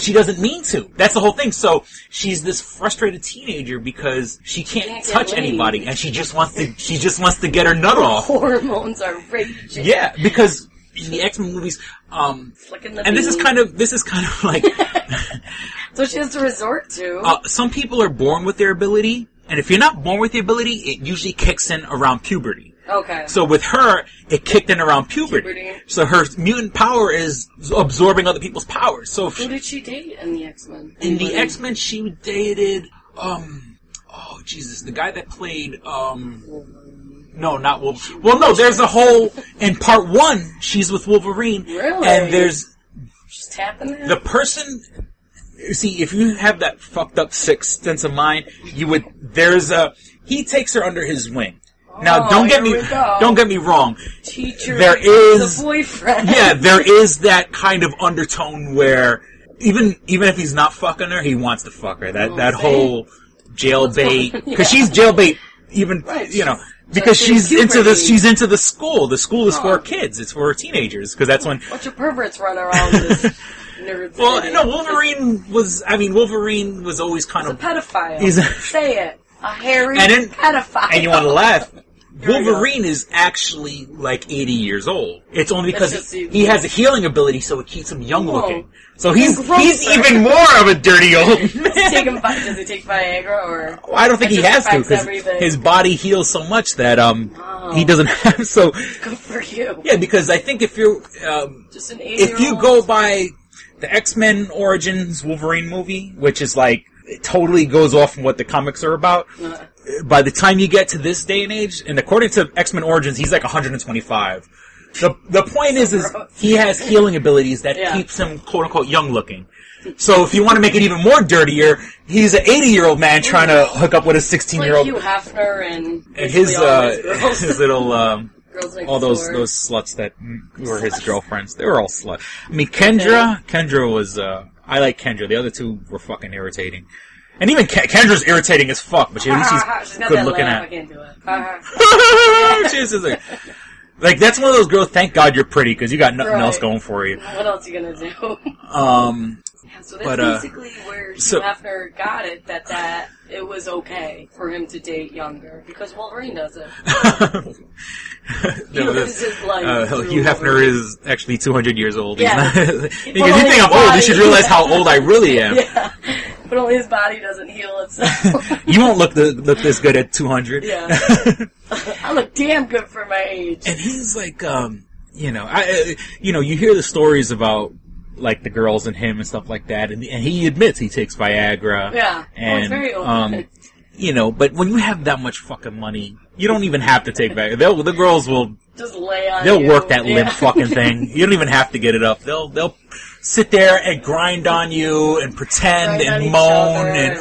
she doesn't mean to. That's the whole thing. So she's this frustrated teenager because she can't touch anybody, and she just wants to get her nut off. Hormones are raging. Yeah, because in the X-Men movies, and this is kind of like so she has to resort to. Some people are born with their ability, and if you're not born with the ability, it usually kicks in around puberty. Okay. So with her, it kicked in around puberty. So her mutant power is absorbing other people's powers. So who did she date in the X-Men? In the X-Men, she dated, the guy that played, no, not Wolverine. Well, no, there's a whole, in part 1, she's with Wolverine. Really? And there's... She's tapping that? The person... See, if you have that fucked up sixth sense of mind, he takes her under his wing. Now, don't get me wrong. Teacher, there is the boyfriend. Yeah, there is that kind of undertone where even if he's not fucking her, he wants to fuck her. That whole jailbait, because she's jailbait. Even because she's into the school. The school is for kids. It's for teenagers because that's when bunch of perverts run around this nerd. Well, no, Wolverine was always kind of a pedophile. Say it. A hairy pedophile. And you want to laugh. Wolverine is actually like 80 years old. It's only because he has a healing ability, so it keeps him young looking. So he's even more of a dirty old man. Does he take Viagra or? Well, I don't think he has to because his body heals so much that he doesn't have. So good for you. Yeah, because I think if you're just an 80-year-old. If you go by the X-Men Origins Wolverine movie, which is like it totally goes off from what the comics are about. By the time you get to this day and age, and according to X-Men Origins, he's like 125. The point is he has healing abilities that keeps him quote unquote young looking. So if you want to make it even more dirtier, he's an 80-year-old man trying to hook up with a 16-year-old. Like Hugh Hefner and his little all those door. sluts that were his girlfriends. They were all sluts. I mean, Kendra was I like Kendra. The other two were fucking irritating. And even Kendra's irritating as fuck, but at least she's good looking at. I can't do it. She's just like, that's one of those girls, thank God you're pretty, because you got nothing else going for you. What else are you gonna do? So that's basically where Hugh Hefner got it, that it was okay for him to date younger, because Wolverine does it. Hugh Hefner is actually 200 years old. Yeah. Because you think I'm old, you should realize how old I really am. Yeah. But only his body doesn't heal itself. You won't look this good at 200. Yeah. I look damn good for my age. And he's like, you hear the stories about, like, the girls and him and stuff like that, and he admits he takes Viagra. Yeah. And, it's very open. But when you have that much fucking money, you don't even have to take Viagra. The girls will just lay on They'll you. work that limp fucking thing. You don't even have to get it up. They'll sit there and grind on you and pretend and moan and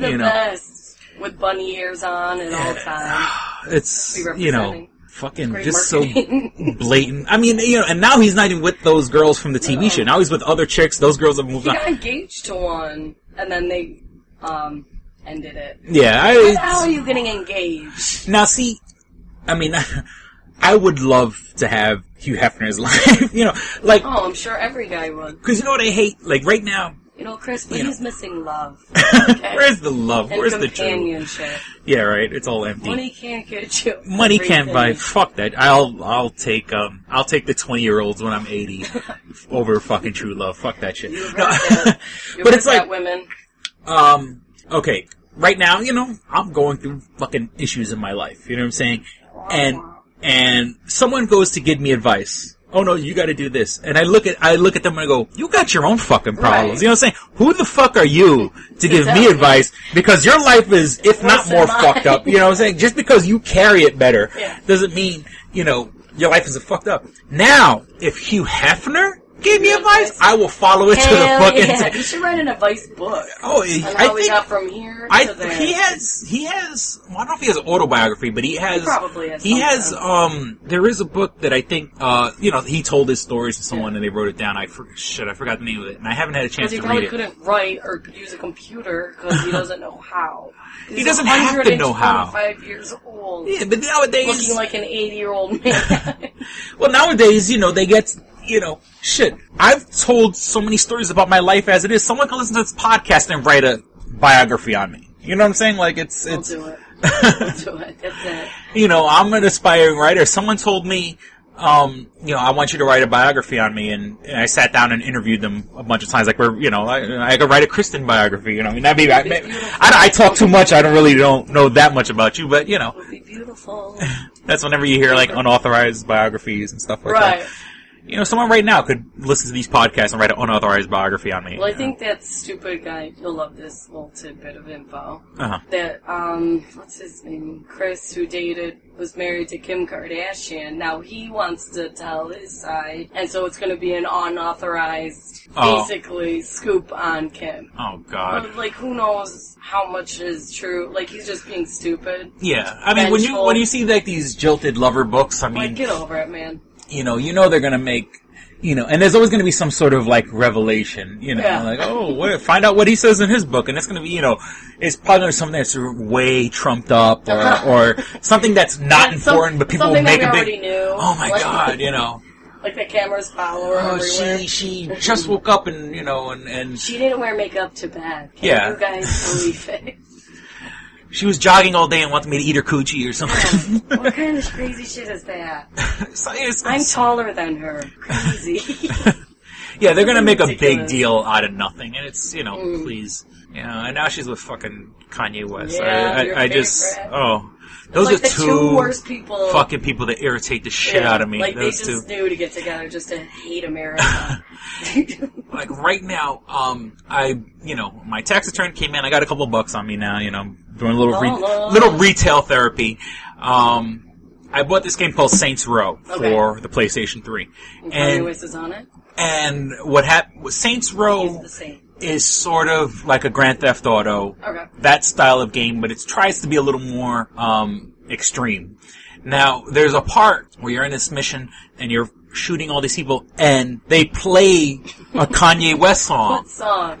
the best with bunny ears on at all times. It's fucking Great just marketing. so blatant. I mean, and now he's not even with those girls from the TV show. Now he's with other chicks. Those girls have moved on. He got engaged to one, and then they ended it. Yeah, How are you getting engaged? Now, see, I mean, I would love to have Hugh Hefner's life. Like. Oh, I'm sure every guy would. Because you know what I hate? Like, right now. Chris, but he's missing love. Okay? Where's the love? And Where's the companionship? truth? Yeah, right. It's all empty. Money can't get you. Money can't buy. Fuck that. I'll take the 20-year-olds when I'm 80 over fucking true love. Fuck that shit. But it's like women. Okay. Right now, I'm going through fucking issues in my life. You know what I'm saying? And someone goes to give me advice. Oh no, you got to do this. And I look at them and I go, you got your own fucking problems. Right. You know what I'm saying? Who the fuck are you to give me advice? Because your life is, if not more fucked up. You know what I'm saying? Just because you carry it better doesn't mean, your life isn't fucked up. Now, if Hugh Hefner gave me advice, I will follow it to the fucking... Yeah, you should write an advice book. Oh, we got from here to there. He has, well, I don't know if he has an autobiography, but he has... He probably has. He has, there is a book that I think, he told his stories to someone and they wrote it down. I forgot the name of it. And I haven't had a chance to read it. Because he probably couldn't write or use a computer because he doesn't know how. He doesn't have to know how. 5 years old. Yeah, but nowadays... Looking like an 80-year-old man. Well, nowadays, they get... shit. I've told so many stories about my life as it is. Someone can listen to this podcast and write a biography on me. You know what I'm saying? Like, it's... We'll do it. We'll do it. That's it. I'm an aspiring writer. Someone told me, I want you to write a biography on me, and I sat down and interviewed them a bunch of times. Like, I could write a Kristyn biography, I mean, that'd be... I talk too much. I don't know that much about you, but, It would be beautiful. That's whenever you hear, like, unauthorized biographies and stuff like that. Right. Someone right now could listen to these podcasts and write an unauthorized biography on me. Well, I think that stupid guy, you'll love this little tidbit of info. Uh-huh. That, what's his name? Chris, who was married to Kim Kardashian. Now he wants to tell his side, and so it's going to be an unauthorized, basically, scoop on Kim. Oh, God. But, like, who knows how much is true? Like, he's just being stupid. Yeah. I mean, when you see, like, these jilted lover books, I mean... Like, get over it, man. They're gonna make, and there's always gonna be some sort of, like, revelation, like, find out what he says in his book, and it's gonna be, it's probably gonna be something that's way trumped up, or something that's not important, but people will make a big... Knew. Oh my God, Like the cameras follow her everywhere. She just woke up and, and... She didn't wear makeup to bed. Can you guys believe it? She was jogging all day and wanted me to eat her coochie or something. Yeah. What kind of crazy shit is that? I'm taller than her. Crazy. Yeah, they're gonna make a big deal out of nothing, and it's, please. And now she's with fucking Kanye West. Yeah, I just, those are two worst people. Fucking people that irritate the shit out of me. Like, those they just knew to get together just to hate America. Like, right now, my tax return came in. I got a couple bucks on me now, doing a little retail therapy. I bought this game called Saints Row for the PlayStation 3. And Kanye West is on it? And what happened was Saints Row is sort of like a Grand Theft Auto, that style of game, but it tries to be a little more extreme. Now, there's a part where you're in this mission and you're shooting all these people, and they play a Kanye West song. What song?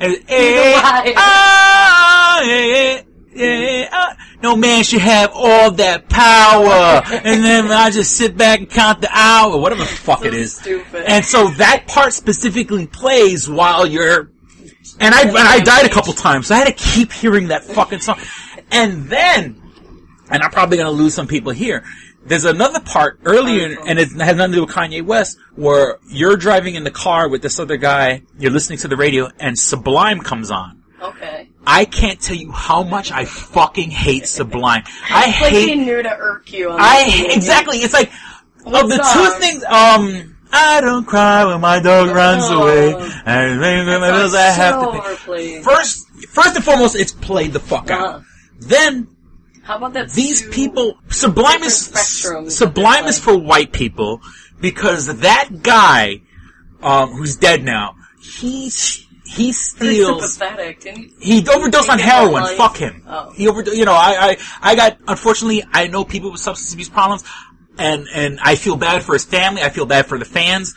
No man should have all that power. And then I just sit back and count the hour. Whatever the fuck it is. Stupid. And so that part specifically plays while you're... And I died a couple times, so I had to keep hearing that fucking song. And then... And I'm probably going to lose some people here. There's another part earlier, and it has nothing to do with Kanye West, where you're driving in the car with this other guy, you're listening to the radio, and Sublime comes on. Okay. I can't tell you how much I fucking hate Sublime. It's like he knew to irk you. Exactly. It's like, of the two things, I don't cry when my dog runs away. I have to pay. First and foremost, it's played the fuck out. Then, how about that? These people, Sublime is for white people, because that guy, who's dead now, he steals. He overdosed on heroin. Fuck him. Oh. He overdosed. You know, I got. Unfortunately, I know people with substance abuse problems, and I feel bad for his family. I feel bad for the fans.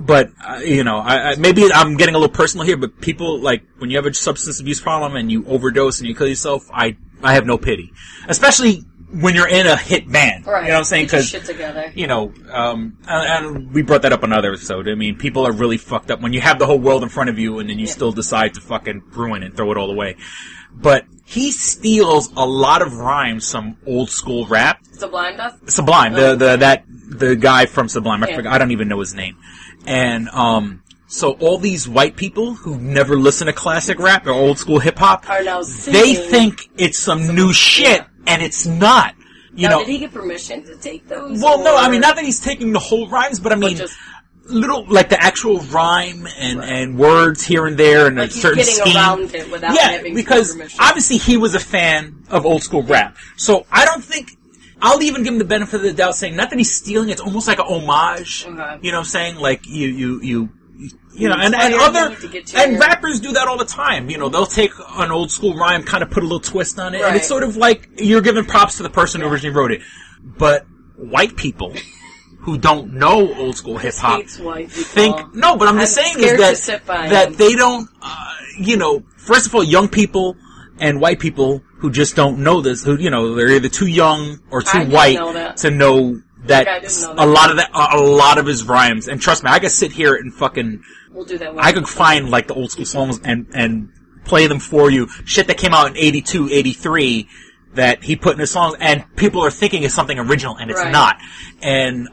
But you know, maybe I'm getting a little personal here. But people, like, when you have a substance abuse problem and you overdose and you kill yourself, I have no pity, especially when you're in a hit band. Right. You know what I'm saying? Because, shit together. you know, and we brought that up on another episode. I mean, people are really fucked up when you have the whole world in front of you and then you still decide to fucking ruin it and throw it all away. But he steals a lot of rhymes from old school rap. Sublime does? Sublime, the guy from Sublime. I forgot. I don't even know his name. And so all these white people who never listen to classic rap or old school hip hop, are now singing. They think it's some new shit, and it's not. You know, did he get permission to take those? Well, no, I mean, not that he's taking the whole rhymes, but I mean, just little, like the actual rhyme and words here and there, and like a certain scheme. Getting around it without having because permission. Obviously he was a fan of old school rap, so I don't think. I'll even give him the benefit of the doubt, saying not that he's stealing; it's almost like a homage. Okay. You know what I'm saying? Like you know, and rappers do that all the time. You know, they'll take an old school rhyme, kind of put a little twist on it, and it's sort of like you're giving props to the person who originally wrote it. But white people who don't know old school hip hop think no. But I'm just saying is that they don't. You know, first of all, young people and white people who just don't know this, who, you know, they're either too young or too white to know that a lot of his rhymes. And trust me, I could sit here and fucking. We'll do that. I could find like the old school songs and play them for you. Shit that came out in 82, 83 that he put in his songs, and people are thinking it's something original, and it's not. And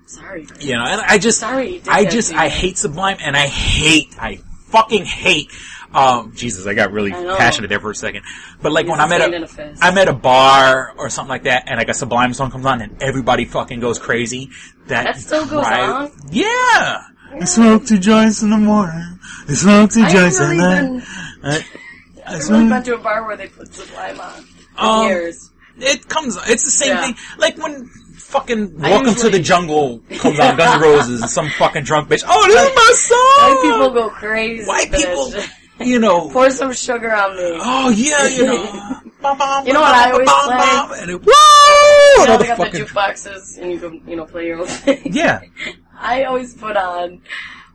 sorry, you know, and I hate Sublime, and I fucking hate. Jesus, I got really passionate there for a second. But like when I'm at a bar or something like that, and like a Sublime song comes on, and everybody fucking goes crazy. That still goes on? Yeah! I smoke 2 joints in the morning. I smoke 2 joints at night. I've really been to a bar where they put Sublime on. Years. It's the same thing. Like when fucking Welcome to the Jungle comes on, Guns N' Roses, and some fucking drunk bitch. Oh, this is my song! White people go crazy. White people, you know. Pour some sugar on me. Oh, yeah, you know. You know what I always play? And woo! You know, they got the jukeboxes, and you can, you know, play your own thing. Yeah. I always put on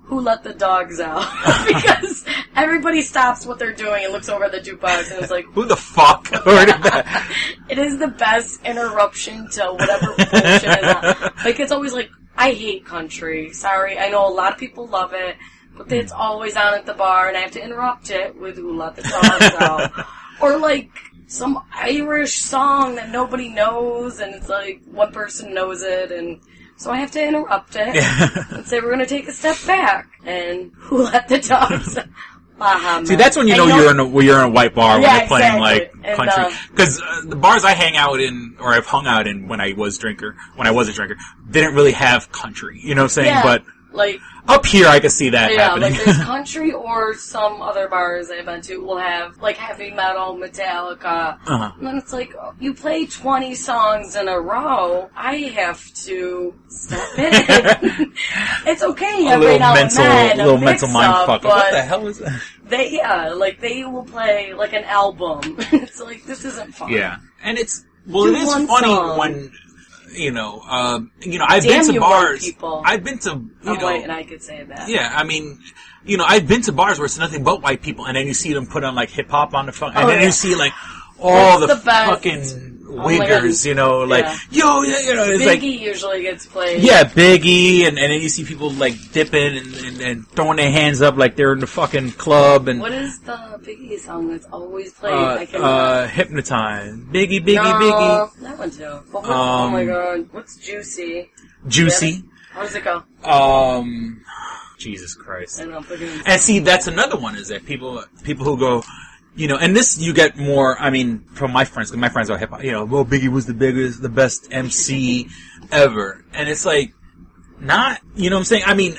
Who Let the Dogs Out? Because everybody stops what they're doing and looks over at the jukebox and is like, who the fuck ordered that? It is the best interruption to whatever bullshit is on. Like, it's always like, I hate country. Sorry, I know a lot of people love it, but it's always on at the bar, and I have to interrupt it with Who Let the Dogs Out. Or like, some Irish song that nobody knows, and it's like, one person knows it, and so I have to interrupt it and say we're going to take a step back. And Who Let the Dogs Out? See, that's when you know you're in a white bar when they're playing like country. Because the bars I hang out in, or I've hung out in when I was a drinker, didn't really have country. You know what I'm saying? Yeah, but like up here, I can see that happening. Like there's country, or some other bars I've been to will have like heavy metal, Metallica, and then it's like, you play 20 songs in a row, I have to step in. It's okay every now and then, a little mental mindfuck. What the hell is that? They will play like an album. It's like, this isn't fun. Yeah, and it is funny when, I've been to bars. I've been to, I'm white and I could say that. Yeah, I mean, I've been to bars where it's nothing but white people, and then you see them put on like hip hop on the phone, and then you see like all the fucking wiggers, it's Biggie like usually gets played. Yeah, Biggie, and then you see people like dipping and throwing their hands up like they're in the fucking club. And what is the Biggie song that's always played? Hypnotize. Biggie. That one too. Oh my god, what's Juicy? Juicy. How does it go? Jesus Christ. And see, that's another one, is that people who go, and this you get more, I mean, from my friends, because my friends are hip-hop, well, Biggie was the best MC ever. And it's like, not, you know what I'm saying? I mean,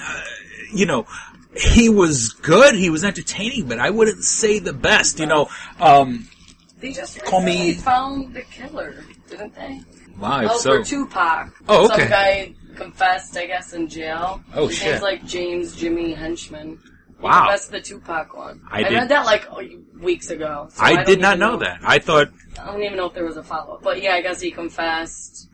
he was good, he was entertaining, but I wouldn't say the best, They just found the killer, didn't they? Wow, for Tupac. Oh, okay. Some guy confessed, I guess, in jail. Oh, His shit. name's like James Jimmy Henchman. He Wow. confessed the Tupac one. I did. read that like weeks ago. So I did not know that. I thought... I don't even know if there was a follow-up. But yeah, I guess he confessed.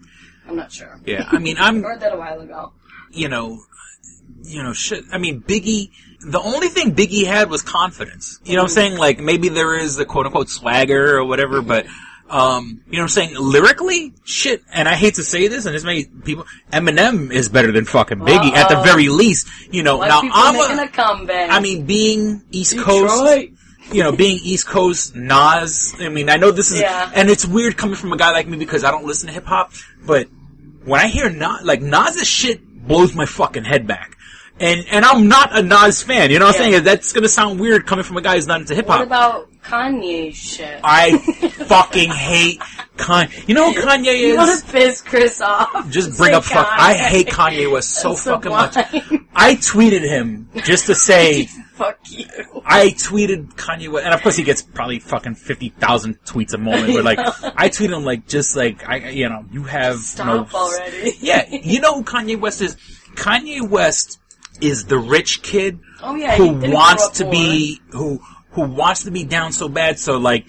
I'm not sure. Yeah, I mean, I read that a while ago. Shit. I mean, Biggie... The only thing Biggie had was confidence. You know what I'm saying? Like, maybe there is the quote-unquote swagger or whatever, but... you know what I'm saying? Lyrically, shit, and I hate to say this, and this may people, Eminem is better than fucking Biggie, at the very least. Now I'm making a comeback. I mean, being East Detroit. Coast, being East Coast, Nas, I mean, I know this is, and it's weird coming from a guy like me because I don't listen to hip-hop, but when I hear Nas' shit blows my fucking head back. And I'm not a Nas fan, you know what I'm saying? That's gonna sound weird coming from a guy who's not into hip-hop. What about Kanye's shit? I fucking hate Kanye. You know who Kanye is? You want to piss Chris off? Just bring up fuck. I hate Kanye West so fucking much. I tweeted him just to say... Fuck you. I tweeted Kanye West, and of course he gets probably fucking 50,000 tweets a moment, but like, I tweeted him you have Stop already. Yeah, you know who Kanye West is? Kanye West is the rich kid who wants to be who wants to be down so bad, so like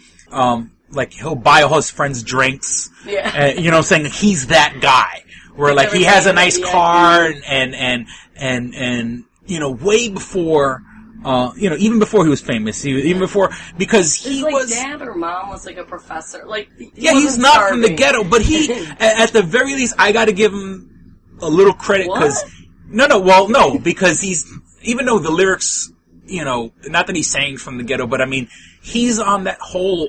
he'll buy all his friends drinks. Yeah. You know what I'm saying? He's that guy where like he has a nice car and way before even before he was famous, even before, because he was dad or mom was like a professor. Like he's not from the ghetto, but he at the very least I got to give him a little credit because because he's, even though the lyrics, not that he's saying from the ghetto, but I mean, he's on that whole,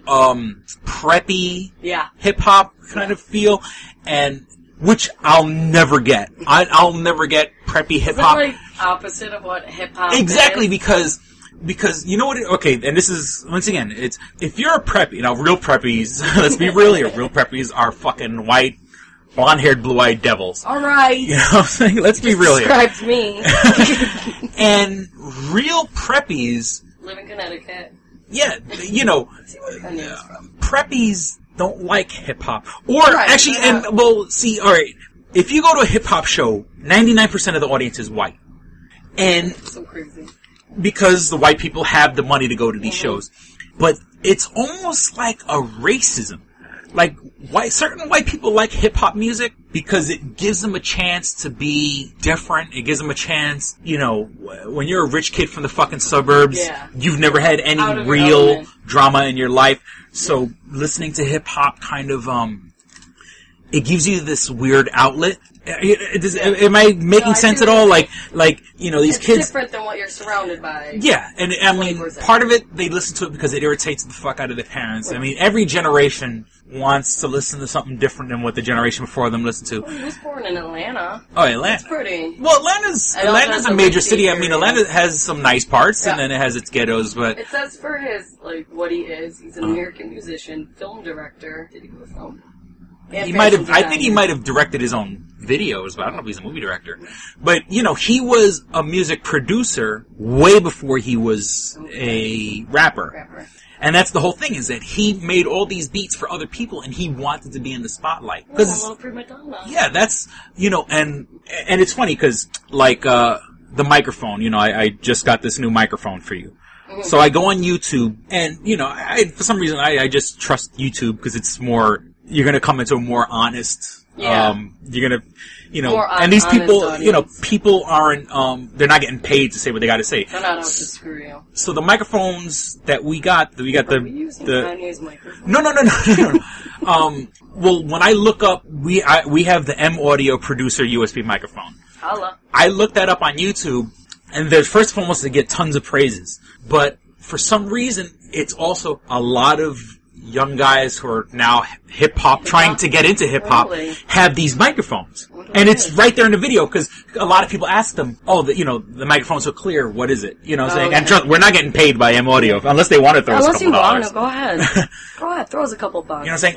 preppy, hip-hop kind of feel, and, which I'll never get. I'll never get preppy hip-hop. Is that like opposite of what hip-hop Exactly, is? because you know what, and this is, once again, it's, if you're a preppy, real preppies, let's be real here, real preppies are fucking white, blonde-haired, blue-eyed devils. All right. You know what I'm saying? Let's be real here. Describes me. And real preppies... Live in Connecticut. Yeah, Let's see where Kanye is from. Preppies don't like hip-hop. Or, actually, alright, if you go to a hip-hop show, 99% of the audience is white. And... So crazy. Because the white people have the money to go to these shows. But it's almost like a racism. Like, certain white people like hip-hop music because it gives them a chance to be different. It gives them a chance, when you're a rich kid from the fucking suburbs, you've never had any real drama in your life. So listening to hip-hop kind of, it gives you this weird outlet. Am I making sense at all? Like, these kids... It's different than what you're surrounded by. Yeah, and I mean, part of it, they listen to it because it irritates the fuck out of their parents. I mean, every generation wants to listen to something different than what the generation before them listened to. Well, he was born in Atlanta. Oh, Atlanta. It's pretty. Well, Atlanta's a major city. I mean, Atlanta has some nice parts, and then it has its ghettos, but... It says for his, what he is, he's an American musician, film director. Did he go to film? He might have. I think he might have directed his own videos, but I don't know if he's a movie director. But he was a music producer way before he was a rapper. And that's the whole thing, is that he made all these beats for other people, and he wanted to be in the spotlight. A little prima donna. Yeah, that's and it's funny because the microphone. I just got this new microphone for you. So I go on YouTube, and for some reason I just trust YouTube because it's more. You're going to come into a more honest Yeah. You're gonna, More and these people, audience. people aren't, they're not getting paid to say what they got to say. They're not out to screw you. So the microphones that we got Are we using Kanye's microphone? No. Well, when I look up, we have the M Audio Producer USB microphone. Holla. I looked that up on YouTube, and the first phone was to get tons of praises. But for some reason, it's also a lot of young guys who are now hip-hop, trying to get into hip-hop, have these microphones. And it's right there in the video, because a lot of people ask them, the microphone's so clear, what is it? You know what I'm saying? And trust, we're not getting paid by M Audio, unless they want to throw us a couple dollars. Go ahead. Go ahead, throw us a couple bucks. You know what I'm saying?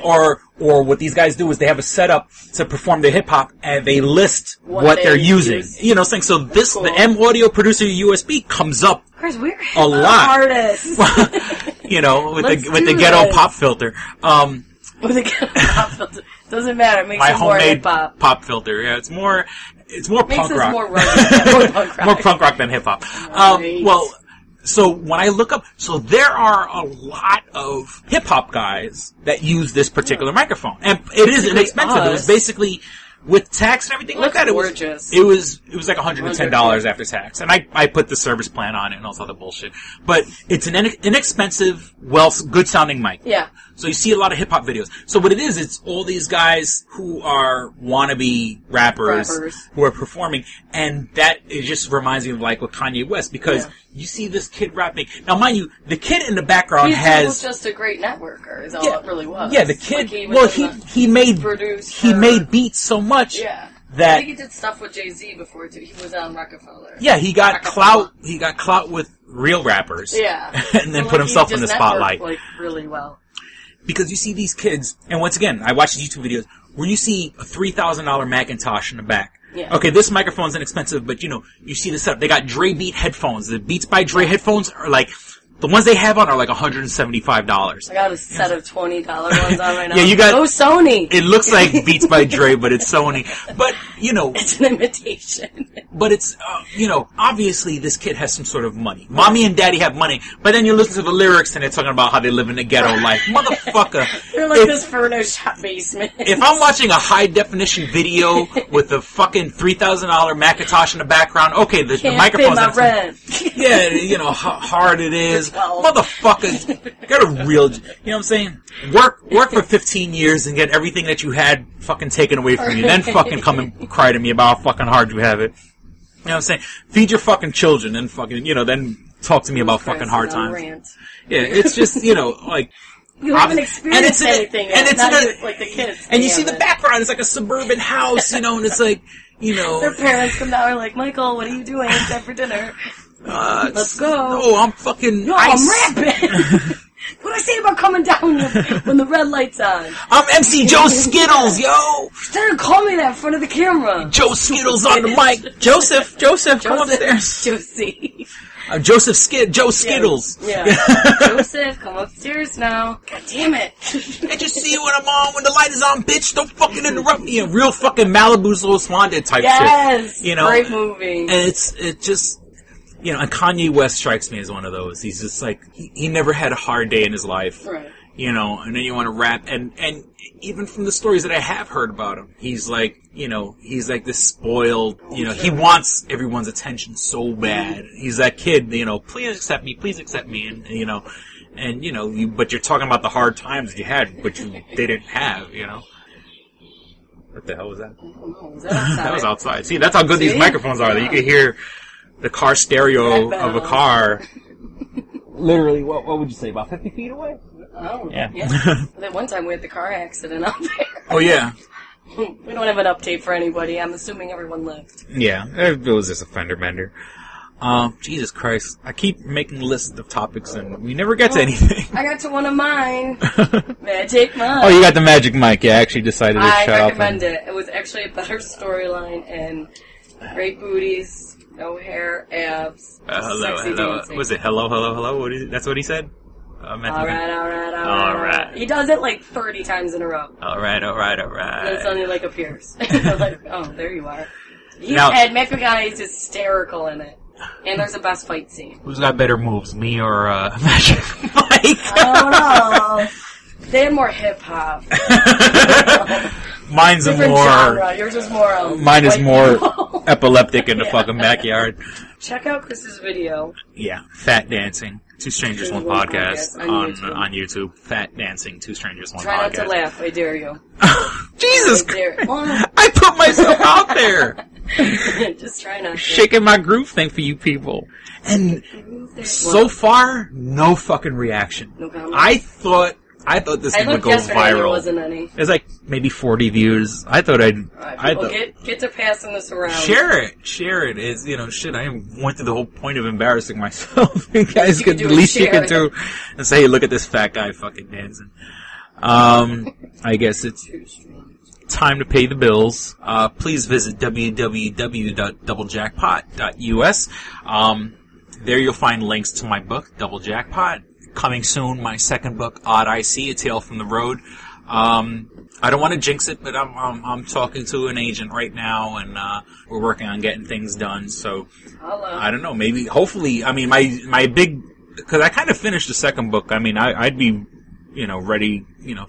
Or what these guys do is they have a setup to perform their hip-hop, and they list what they're using. You know what I'm saying? So the M Audio Producer USB comes up Chris, we're a lot. Artists. With the ghetto pop filter. With the ghetto pop filter. Doesn't matter. It makes My it more homemade hip-hop. pop filter. Yeah, it's more punk rock. More punk rock. More punk rock than hip-hop. Right. So when I look up, there are a lot of hip-hop guys that use this particular microphone. And it is inexpensive. It was basically, with tax and everything like that, it was like $110 after tax. And I put the service plan on it and all this other bullshit. But it's an inexpensive, good sounding mic. Yeah. So you see a lot of hip hop videos. So what it is, it's all these guys who are wannabe rappers who are performing, and it just reminds me of like with Kanye West, because you see this kid rapping. Now, mind you, the kid in the background was just a great networker. Is all it really was. Yeah, the kid. He made beats so much. Yeah. That I think he did stuff with Jay-Z before too. He was on Rockefeller. Yeah, he got clout. He got clout with real rappers. Yeah, and then put himself in the spotlight. Really well. Because you see these kids, and once again, I watch these YouTube videos where you see a $3,000 Macintosh in the back. Yeah. Okay, this microphone's inexpensive, but you see the setup. They got Dre Beat headphones. The Beats by Dre headphones are like, the ones they have on are like $175. I got a set of $20 ones on right now. Yeah, you got. Oh, Sony. It looks like Beats by Dre, but it's Sony. But it's an imitation. But it's obviously this kid has some sort of money. Mommy and daddy have money, but then you listen to the lyrics and they're talking about how they live in the ghetto life, motherfucker. They're like this furnished basement. If I'm watching a high definition video with a fucking $3,000 Macintosh in the background, okay, the microphone's pay my rent. Yeah, how hard it is. Motherfucker, get a real, you know what I'm saying? Work for 15 years and get everything that you had fucking taken away from you. Then fucking come and cry to me about how fucking hard you have it. You know what I'm saying? Feed your fucking children and fucking, then talk to me about fucking hard times. Rant. Yeah, it's just, like... You haven't experienced anything yet. And it's like the kids. And you see the background, it's like a suburban house, and it's like, Their parents come down and are like, Michael, what are you doing? It's time for dinner. Let's go. No, I'm fucking I'm rapping. What I say about coming down when the red light's on? I'm MC Joe Skittles, yo! Instead of call me that in front of the camera. Joe Skittles on the mic. Joseph, come upstairs. Josie. Joe Skittles. Yeah. Joseph, come upstairs now. God damn it. Can't you see when I'm on, when the light is on, bitch? Don't fucking interrupt me. Real fucking Malibu's Little Splendid type shit. Yes. Great movie. And it just... and Kanye West strikes me as one of those. He's just like, he never had a hard day in his life. Right. And then you want to rap. And even from the stories that I have heard about him, he's like, he's like this spoiled, he wants everyone's attention so bad. He's that kid, please accept me. And, but you're talking about the hard times you had, but they didn't have, What the hell was that? Was that outside? That was outside. See, that's how good these microphones are. That you can hear the car stereo of a car. Literally, what would you say, about 50 feet away? Oh, yeah. That one time we had the car accident out there. Oh, yeah. We don't have an update for anybody. I'm assuming everyone lived. Yeah, it was just a fender bender. Jesus Christ. I keep making lists of topics and we never get to anything. I got to one of mine. Magic Mike. Oh, you got the Magic Mike. Yeah, I actually decided to shut up. I recommend it. It was actually a better storyline and great booties, no hair, abs, sexy dancing. Was it hello? That's what he said? All right. He does it like 30 times in a row. All right. And then suddenly appears. Like, oh, there you are. And Mcconaughey is hysterical in it. And there's a best fight scene. Who's got better moves, me or Magic Mike? I don't know. They had more hip hop. Mine's different more. genre. Yours is more. Mine is white more people. epileptic in the fucking backyard. Check out Chris's video. Yeah, Fat Dancing. Two Strangers, One Podcast on YouTube. Fat Dancing, Two Strangers, One Podcast. Try not to laugh. I dare you. Jesus Christ. I put myself out there. Just try not to. Shaking my groove thing for you people. And so far, no fucking reaction. No comment. I thought this thing would go viral. There wasn't any. There's like maybe 40 views. I thought get to passing this around. Share it. Is shit. I went through the whole point of embarrassing myself. You guys could, the least you can do, and say, hey, look at this fat guy fucking dancing. I guess it's time to pay the bills. Please visit www.doublejackpot.us. There you'll find links to my book, Double Jackpot. Coming soon, my second book, Odd I See, A Tale from the Road. I don't want to jinx it, but I'm talking to an agent right now, and we're working on getting things done. So I don't know, maybe, hopefully, I mean, my big, because I kind of finished the second book. I mean, I'd be, ready.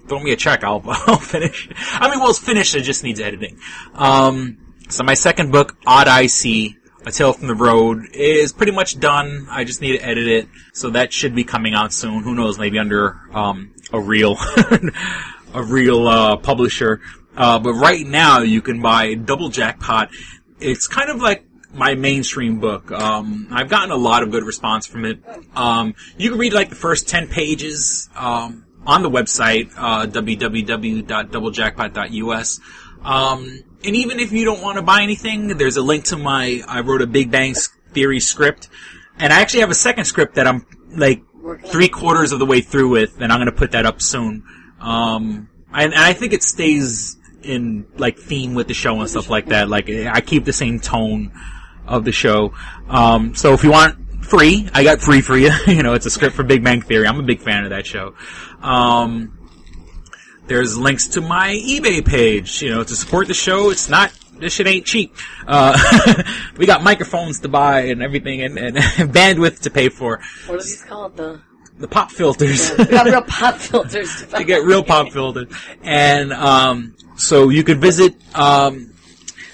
Throw me a check, I'll finish. I mean, well, it's finished. It just needs editing. So my second book, Odd I See, A Tale from the Road, is pretty much done. I just need to edit it, so that should be coming out soon. Who knows? Maybe under a real publisher. But right now, you can buy Double Jackpot. It's kind of like my mainstream book. I've gotten a lot of good response from it. You can read like the first 10 pages on the website, www.doublejackpot.us. And even if you don't want to buy anything, there's a link to I wrote a Big Bang Theory script. And I actually have a second script that I'm like 3/4 of the way through with, and I'm going to put that up soon. And I think it stays in like theme with the show and stuff like that. Like I keep the same tone of the show. So if you want free, I got free for you. It's a script for Big Bang Theory. I'm a big fan of that show. There's links to my eBay page, to support the show. This shit ain't cheap. We got microphones to buy and everything and bandwidth to pay for. What are these called? The pop filters. Yeah, we got real pop filters to buy. To get real pop filters. And, so you could visit, and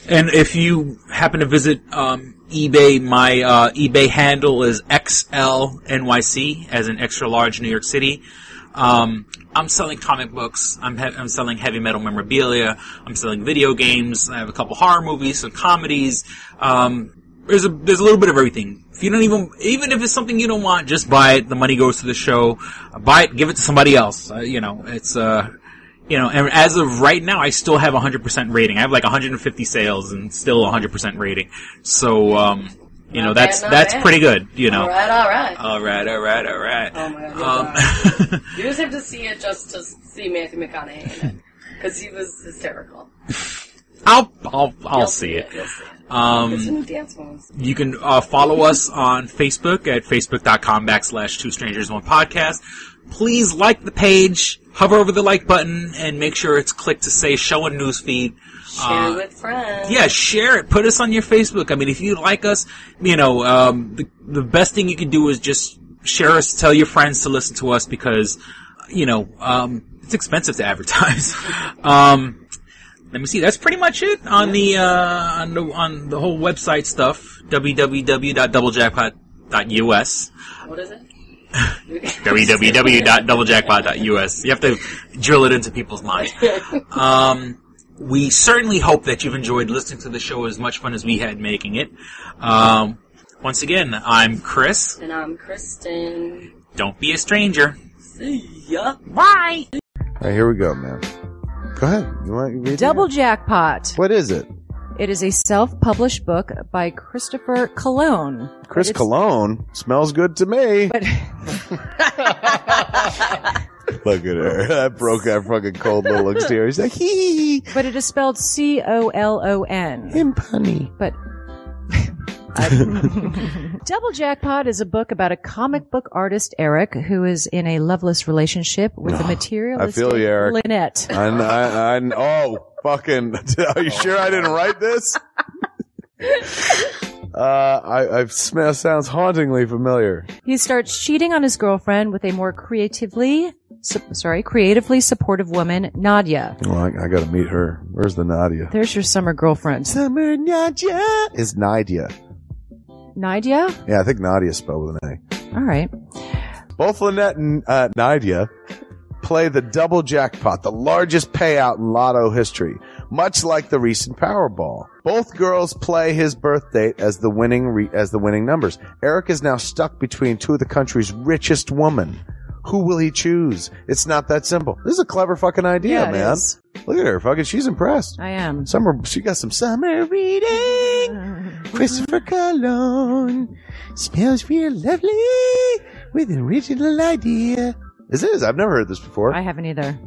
if you happen to visit, eBay, my, eBay handle is XLNYC, as in extra large New York City. I'm selling comic books. I'm selling heavy metal memorabilia. I'm selling video games. I have a couple horror movies, some comedies. There's a little bit of everything. If you don't even if it's something you don't want, just buy it. The money goes to the show. Buy it, give it to somebody else. It's and as of right now, I still have 100% rating. I have like 150 sales and still 100% rating. So, that's pretty good, All right. All right. Oh my God. You just have to see it just to see Matthew McConaughey in it. Because he was hysterical. I'll see it. You'll see it. It's a new dance moves. You can follow us on Facebook at facebook.com/Two Strangers One Podcast. Please like the page, hover over the like button, and make sure it's clicked to say show in newsfeed. Share with friends. Yeah, share it. Put us on your Facebook. I mean, if you like us, the best thing you can do is just share us, tell your friends to listen to us because, it's expensive to advertise. Let me see. That's pretty much it on the whole website stuff. www.doublejackpot.us. What is it? www.doublejackpot.us. You have to drill it into people's minds. We certainly hope that you've enjoyed listening to the show as much fun as we had making it. Once again, I'm Chris. And I'm Kristyn. Don't be a stranger. See ya. Bye. All right, here we go, man. Go ahead. You want to read Double Jackpot. What is it? It is a self-published book by Christopher Cologne. Chris Cologne? Smells good to me. But look at her. That broke that fucking cold little exterior. He's like, hee. But it is spelled Colon. Him punny. But Double Jackpot is a book about a comic book artist, Eric, who is in a loveless relationship with a materialistic I feel you, Eric. Lynette. Oh, fucking. Are you sure I didn't write this? Sounds hauntingly familiar. He starts cheating on his girlfriend with a more creatively creatively supportive woman, Nadia. Well, I got to meet her. Where's the Nadia? There's your summer girlfriend. Summer Nadia is Nadia. Nadia? Yeah, I think Nadia spelled with an A. All right. Both Lynette and Nadia play the double jackpot, the largest payout in lotto history, much like the recent Powerball. Both girls play his birth date as the winning numbers. Eric is now stuck between two of the country's richest women. Who will he choose? It's not that simple. This is a clever fucking idea, Yeah, it man. is. Look at her, fucking. She's impressed. I am. She got some summer reading. Christopher Cologne smells real lovely with an original idea. This is. I've never heard this before. I haven't either.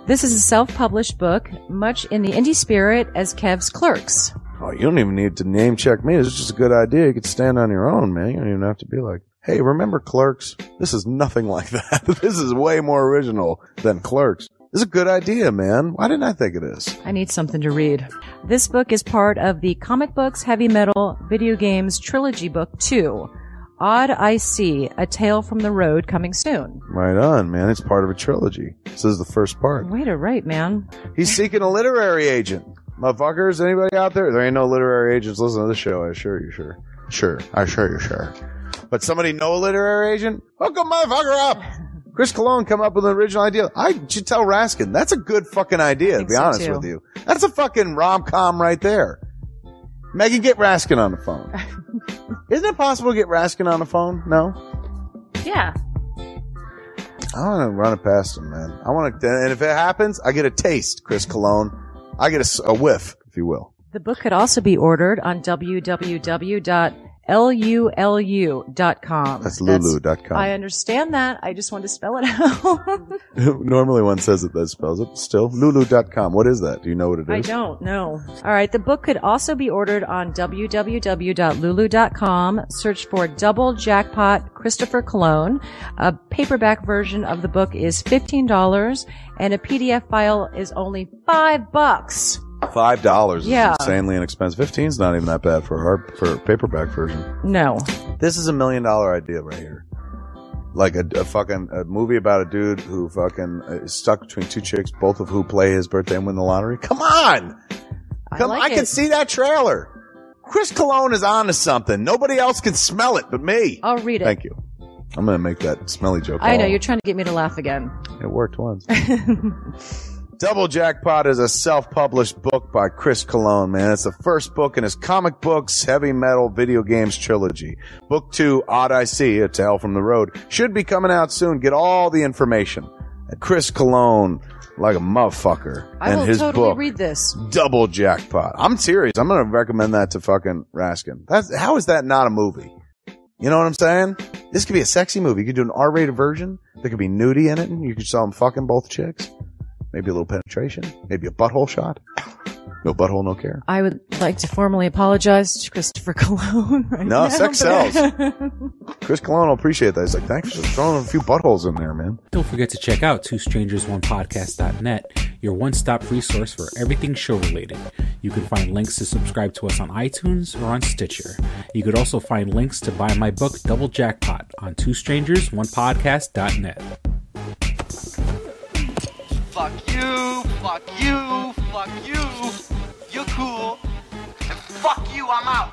This is a self-published book, much in the indie spirit as Kev's Clerks. Oh, you don't even need to name check me. This is just a good idea. You could stand on your own, man. You don't even have to be like, hey, remember Clerks? This is nothing like that. This is way more original than Clerks. This is a good idea, man. Why didn't I think of this? I need something to read. This book is part of the Comic Books, Heavy Metal, Video Games Trilogy Book 2. Odd I See, A Tale from the Road, coming soon. Right on, man. It's part of a trilogy. This is the first part. Way to write, man. He's seeking a literary agent. Motherfuckers, anybody out there? There ain't no literary agents listening to this show, I assure you, sure. Sure. I assure you, sure. But somebody know a literary agent? Hook a motherfucker up! Chris Cologne come up with an original idea. I should tell Raskin. That's a good fucking idea, to be honest with you. That's a fucking rom-com right there. Megan, get Raskin on the phone. Isn't it possible to get Raskin on the phone? No? Yeah. I want to run it past him, man. I want to, and if it happens, I get a taste, Chris Cologne. I get a whiff, if you will. The book could also be ordered on www.lulu.com. That's lulu.com. I understand that. I just want to spell it out. Normally one says it that spells it. Still, lulu.com. What is that? Do you know what it is? I don't know. All right. The book could also be ordered on www.lulu.com. Search for Double Jackpot Christopher Cologne. A paperback version of the book is $15 and a PDF file is only $5. $5 is Yeah. insanely inexpensive. 15's not even that bad for a paperback version. No. This is $1 million idea right here. Like a movie about a dude who fucking is stuck between two chicks, both of who play his birthday and win the lottery. Come on! I can see that trailer. Chris Cologne is on to something. Nobody else can smell it but me. I'll read it. Thank you. I'm going to make that smelly joke. I know. You're trying to get me to laugh again. It worked once. Double Jackpot is a self-published book by Chris Cologne, man. It's the first book in his Comic Books, Heavy Metal, Video Games trilogy. Book 2, Odd I See, A Tale from the Road, should be coming out soon. Get all the information at Chris Cologne, like a motherfucker. I will totally read this. Double Jackpot. I'm serious. I'm going to recommend that to fucking Raskin. How is that not a movie? You know what I'm saying? This could be a sexy movie. You could do an R-rated version. There could be nudie in it, and you could saw them fucking both chicks. Maybe a little penetration. Maybe a butthole shot. No butthole, no care. I would like to formally apologize to Christopher Cologne right now. No, sex sells. Chris Cologne will appreciate that. He's like, thanks for throwing a few buttholes in there, man. Don't forget to check out twostrangersonepodcast.net, your one-stop resource for everything show-related. You can find links to subscribe to us on iTunes or on Stitcher. You could also find links to buy my book, Double Jackpot, on twostrangersonepodcast.net. Fuck you, fuck you, fuck you. You're cool. And fuck you, I'm out.